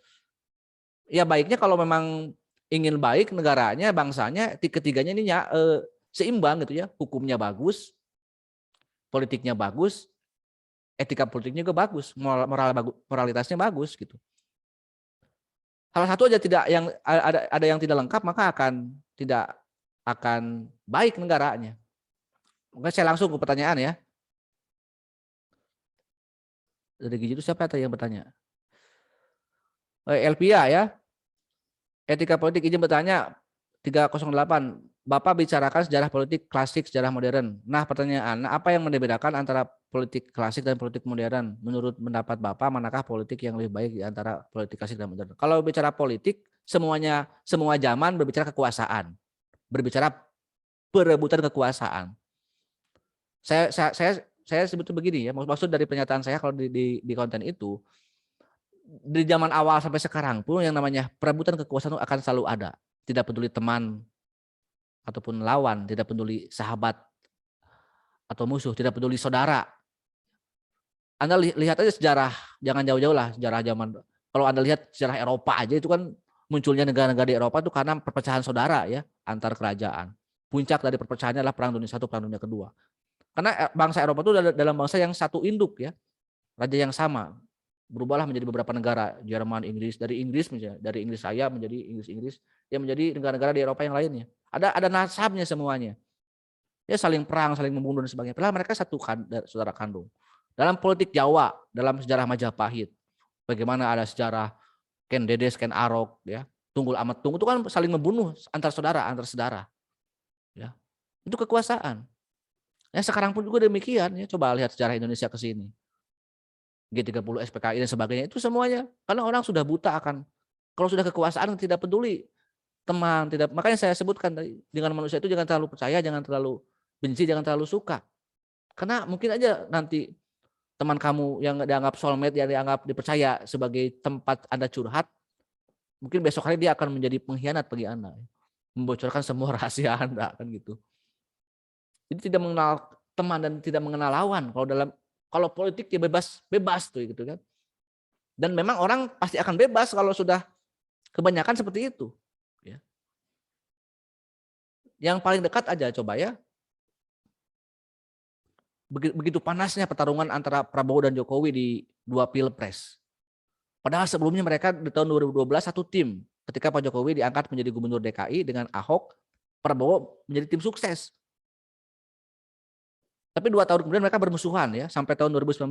ya baiknya kalau memang ingin baik negaranya, bangsanya, ketiganya ini seimbang gitu ya. Hukumnya bagus, politiknya bagus, etika politiknya juga bagus, moralitasnya bagus gitu. Salah satu aja tidak yang ada yang tidak lengkap maka tidak akan baik negaranya. Mungkin saya langsung ke pertanyaan ya. Dari gizi itu siapa tadi yang bertanya? Elpia ya. Etika politik izin bertanya 308. Bapak bicarakan sejarah politik klasik, sejarah modern. Nah, pertanyaan, apa yang membedakan antara politik klasik dan politik modern? Menurut pendapat Bapak, manakah politik yang lebih baik di antara politik klasik dan modern? Kalau bicara politik, semua zaman berbicara kekuasaan. Berbicara perebutan kekuasaan. Saya sebut begini ya, maksud dari pernyataan saya kalau di konten itu, di zaman awal sampai sekarang pun yang namanya perebutan kekuasaan itu akan selalu ada. Tidak peduli teman ataupun lawan, tidak peduli sahabat atau musuh, tidak peduli saudara. Anda lihat aja sejarah, jangan jauh-jauh lah sejarah zaman. Kalau Anda lihat sejarah Eropa aja itu kan munculnya negara-negara di Eropa itu karena perpecahan saudara ya antar kerajaan. Puncak dari perpecahannya adalah Perang Dunia I, Perang Dunia II. Karena bangsa Eropa itu dalam bangsa yang satu induk ya, raja yang sama. Berubahlah menjadi beberapa negara, Jerman, Inggris, dari Inggris saya menjadi Inggris, yang menjadi negara-negara di Eropa yang lainnya. Ada nasabnya semuanya. Ya saling perang, saling membunuh dan sebagainya. Padahal mereka satu saudara kandung. Dalam politik Jawa, dalam sejarah Majapahit, bagaimana ada sejarah Ken Dedes, Ken Arok, ya, Tunggul Amat Tunggu itu kan saling membunuh antar saudara. Ya. Itu kekuasaan. Ya sekarang pun juga demikian ya. Coba lihat sejarah Indonesia ke sini. G30, SPKI dan sebagainya itu semuanya karena orang sudah buta akan kalau sudah kekuasaan tidak peduli teman, tidak, makanya saya sebutkan tadi dengan manusia itu jangan terlalu percaya, jangan terlalu benci, jangan terlalu suka. Karena mungkin aja nanti teman kamu yang dianggap soulmate, yang dianggap dipercaya sebagai tempat Anda curhat, mungkin besok hari dia akan menjadi pengkhianat bagi Anda. Membocorkan semua rahasia Anda kan gitu. Jadi tidak mengenal teman dan tidak mengenal lawan. Kalau politik dia bebas tuh gitu kan. Dan memang orang pasti akan bebas kalau sudah kebanyakan seperti itu. Ya. Yang paling dekat aja coba ya. Begitu panasnya pertarungan antara Prabowo dan Jokowi di 2 pilpres. Padahal sebelumnya mereka di tahun 2012 satu tim. Ketika Pak Jokowi diangkat menjadi gubernur DKI dengan Ahok, Prabowo menjadi tim sukses. Tapi 2 tahun kemudian mereka bermusuhan ya sampai tahun 2019.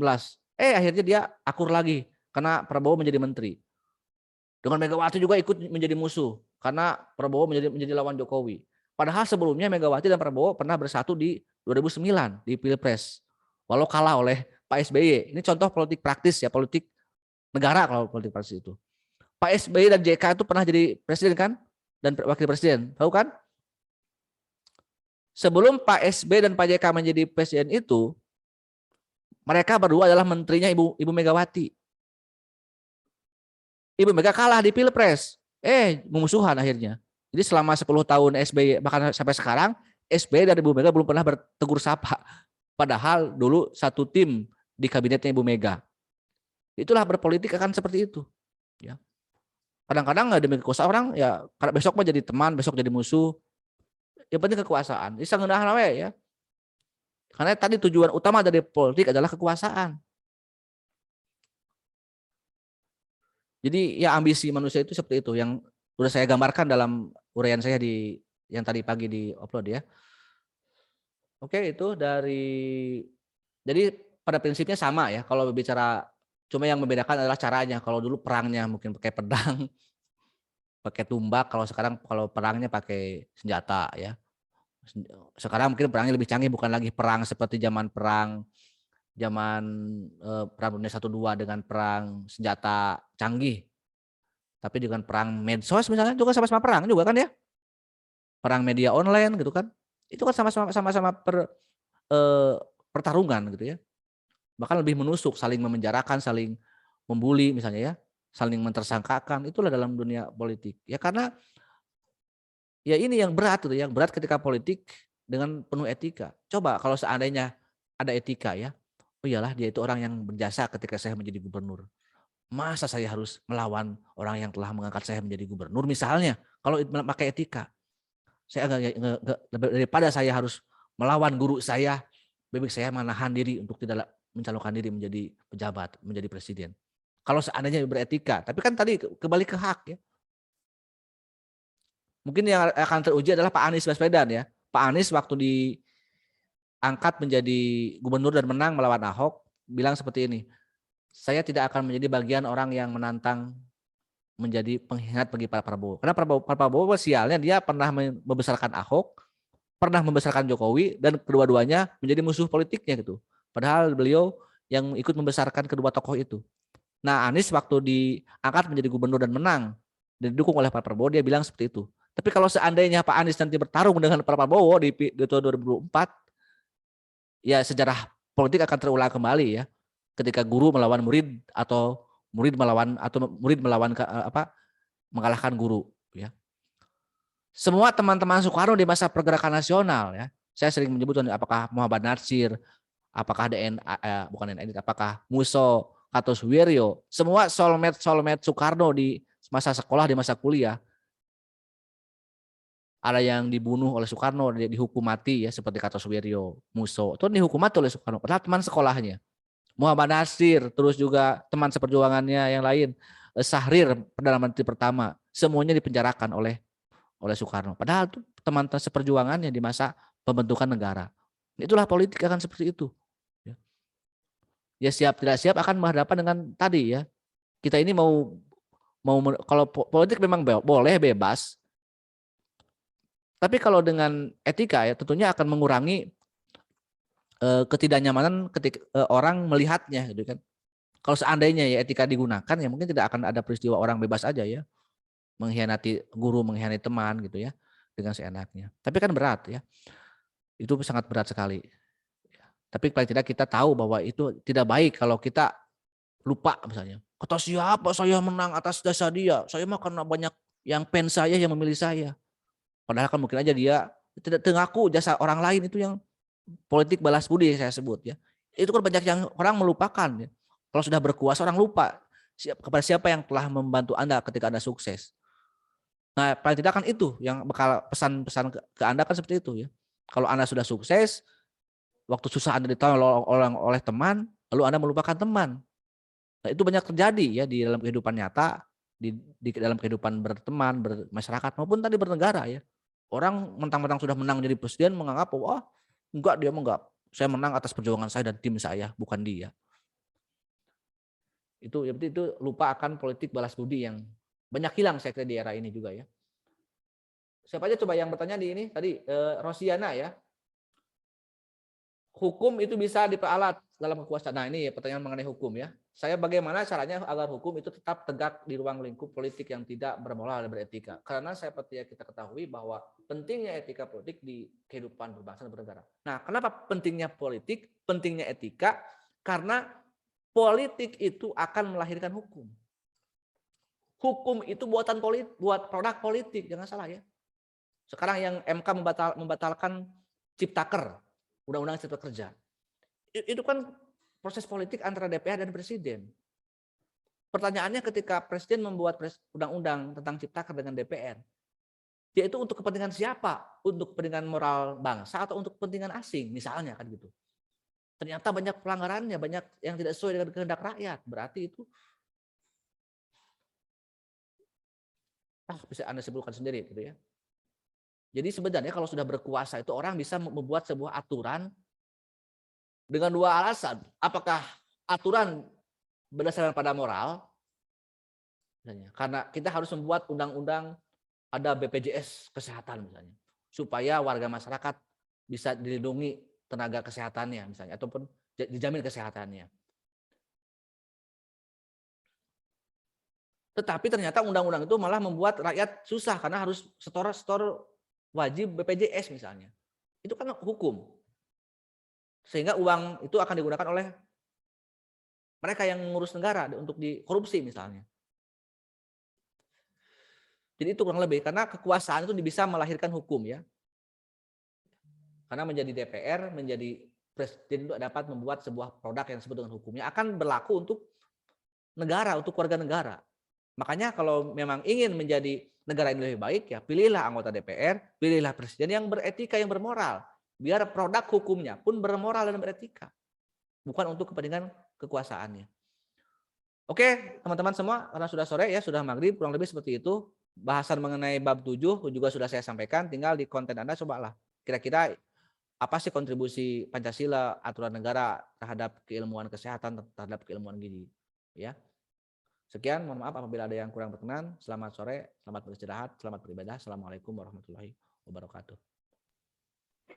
Akhirnya dia akur lagi karena Prabowo menjadi menteri. Dengan Megawati juga ikut menjadi musuh karena Prabowo menjadi lawan Jokowi. Padahal sebelumnya Megawati dan Prabowo pernah bersatu di 2009 di Pilpres. Walau kalah oleh Pak SBY. Ini contoh politik praktis ya, politik negara kalau politik praktis itu. Pak SBY dan JK itu pernah jadi presiden kan? Dan wakil presiden, tahu kan? Sebelum Pak SBY dan Pak JK menjadi presiden itu, mereka berdua adalah menterinya Ibu Megawati. Ibu Mega kalah di Pilpres. Memusuhan akhirnya. Jadi selama 10 tahun SBY, bahkan sampai sekarang, SBY dan Ibu Mega belum pernah bertegur sapa. Padahal dulu satu tim di kabinetnya Ibu Mega. Itulah berpolitik akan seperti itu. Ya. Kadang-kadang demi kekuasaan orang, ya besok mah jadi teman, besok jadi musuh. Yang penting kekuasaan. Ini sangat ya. Karena tadi tujuan utama dari politik adalah kekuasaan. Jadi ya ambisi manusia itu seperti itu yang udah saya gambarkan dalam uraian saya di yang tadi pagi di upload ya. Oke, itu jadi pada prinsipnya sama ya kalau berbicara, cuma yang membedakan adalah caranya. Kalau dulu perangnya mungkin pakai pedang, pakai tumbak, kalau sekarang kalau perangnya pakai senjata ya. Sekarang mungkin perangnya lebih canggih, bukan lagi perang seperti zaman perang dunia 1-2 dengan perang senjata canggih. Tapi dengan perang medsos misalnya juga sama-sama perang juga kan ya. Perang media online gitu kan. Itu kan sama-sama pertarungan gitu ya. Bahkan lebih menusuk, saling memenjarakan, saling membuli misalnya ya, saling mentersangkakan, itulah dalam dunia politik. Ya karena ya ini yang berat gitu, yang berat ketika politik dengan penuh etika. Coba kalau seandainya ada etika ya, oh iyalah dia itu orang yang berjasa ketika saya menjadi gubernur. Masa saya harus melawan orang yang telah mengangkat saya menjadi gubernur misalnya, kalau pakai etika. Saya daripada saya harus melawan guru saya, lebih baik saya menahan diri untuk tidak mencalonkan diri menjadi pejabat, menjadi presiden. Kalau seandainya beretika, tapi kan tadi kembali ke hak ya. Mungkin yang akan teruji adalah Pak Anies Baswedan ya. Pak Anies waktu diangkat menjadi gubernur dan menang melawan Ahok, bilang seperti ini, saya tidak akan menjadi bagian orang yang menantang menjadi pengkhianat bagi Pak Prabowo. Karena Pak Prabowo sialnya dia pernah membesarkan Ahok, pernah membesarkan Jokowi, dan kedua-duanya menjadi musuh politiknya gitu. Padahal beliau yang ikut membesarkan kedua tokoh itu. Nah, Anies waktu diangkat menjadi gubernur dan menang dan didukung oleh Pak Prabowo, dia bilang seperti itu. Tapi kalau seandainya Pak Anies nanti bertarung dengan Pak Prabowo di tahun 2024, ya sejarah politik akan terulang kembali ya. Ketika guru melawan murid atau murid melawan mengalahkan guru ya. Semua teman-teman Soekarno di masa pergerakan nasional ya. Saya sering menyebutkan apakah Muhammad Natsir, apakah apakah Muso, Kartosuwiryo, semua soulmate Soekarno di masa sekolah, di masa kuliah. Ada yang dibunuh oleh Soekarno, dihukum mati ya seperti Kartosuwiryo, Muso, itu dihukum mati oleh Soekarno, padahal teman sekolahnya. Muhammad Natsir, terus juga teman seperjuangannya yang lain, Syahrir, Perdana Menteri pertama, semuanya dipenjarakan oleh Soekarno. Padahal itu teman seperjuangannya di masa pembentukan negara. Itulah politik akan seperti itu. Ya siap tidak siap akan berhadapan dengan tadi ya. Kita ini mau kalau politik memang boleh bebas. Tapi kalau dengan etika ya tentunya akan mengurangi ketidaknyamanan ketika orang melihatnya gitu kan. Kalau seandainya ya etika digunakan ya mungkin tidak akan ada peristiwa orang bebas aja ya. Mengkhianati guru, mengkhianati teman gitu ya dengan seenaknya. Tapi kan berat ya. Itu sangat berat sekali. Tapi paling tidak kita tahu bahwa itu tidak baik kalau kita lupa misalnya. Kata siapa saya menang atas dasar dia? Saya mah karena banyak yang fans saya yang memilih saya. Padahal kan mungkin aja dia tidak mengaku jasa orang lain, itu yang politik balas budi saya sebut ya. Itu kan banyak yang orang melupakan ya. Kalau sudah berkuasa orang lupa kepada siapa yang telah membantu Anda ketika Anda sukses. Nah, paling tidak kan itu yang bakal pesan-pesan ke Anda kan seperti itu ya. Kalau Anda sudah sukses, waktu susah Anda ditolong oleh teman, lalu Anda melupakan teman. Nah, itu banyak terjadi ya di dalam kehidupan nyata, di dalam kehidupan berteman, bermasyarakat maupun tadi bernegara ya. Orang mentang-mentang sudah menang jadi presiden menganggap wah enggak, dia enggak. Saya menang atas perjuangan saya dan tim saya, bukan dia. Itu lupa akan politik balas budi yang banyak hilang saya kira di era ini juga ya. Siapa aja coba yang bertanya di ini tadi Rosiana ya. Hukum itu bisa diperalat dalam kekuasaan. Nah ini ya pertanyaan mengenai hukum ya. Saya bagaimana caranya agar hukum itu tetap tegak di ruang lingkup politik yang tidak bermoral dan beretika. Karena seperti yang kita ketahui bahwa pentingnya etika politik di kehidupan berbangsa dan bernegara. Nah kenapa pentingnya politik, pentingnya etika? Karena politik itu akan melahirkan hukum. Hukum itu buatan politik, buat produk politik, jangan salah ya. Sekarang yang MK membatalkan Ciptaker, Undang-Undang Cipta Kerja. Itu kan proses politik antara DPR dan Presiden. Pertanyaannya ketika Presiden membuat undang-undang tentang Ciptaker dengan DPR, dia itu untuk kepentingan siapa? Untuk kepentingan moral bangsa atau untuk kepentingan asing misalnya kan gitu. Ternyata banyak pelanggarannya, banyak yang tidak sesuai dengan kehendak rakyat. Berarti itu bisa Anda simpulkan sendiri gitu ya. Jadi sebenarnya kalau sudah berkuasa itu orang bisa membuat sebuah aturan dengan dua alasan. Apakah aturan berdasarkan pada moral, misalnya, karena kita harus membuat undang-undang ada BPJS kesehatan misalnya, supaya warga masyarakat bisa dilindungi tenaga kesehatannya misalnya, ataupun dijamin kesehatannya. Tetapi ternyata undang-undang itu malah membuat rakyat susah karena harus setor wajib BPJS misalnya. Itu kan hukum. Sehingga uang itu akan digunakan oleh mereka yang mengurus negara untuk dikorupsi misalnya. Jadi itu kurang lebih, karena kekuasaan itu bisa melahirkan hukum ya. Karena menjadi DPR, menjadi presiden itu dapat membuat sebuah produk yang disebut dengan hukumnya akan berlaku untuk negara, untuk warga negara. Makanya kalau memang ingin menjadi negara yang lebih baik ya pilihlah anggota DPR, pilihlah presiden yang beretika, yang bermoral. Biar produk hukumnya pun bermoral dan beretika. Bukan untuk kepentingan kekuasaannya. Oke, teman-teman semua, karena sudah sore ya, sudah maghrib, kurang lebih seperti itu. Bahasan mengenai bab 7 juga sudah saya sampaikan, tinggal di konten Anda cobalah. Kira-kira apa sih kontribusi Pancasila, aturan negara terhadap keilmuan kesehatan, terhadap keilmuan gizi, ya. Sekian, mohon maaf apabila ada yang kurang berkenan. Selamat sore, selamat beristirahat, selamat beribadah. Assalamualaikum warahmatullahi wabarakatuh.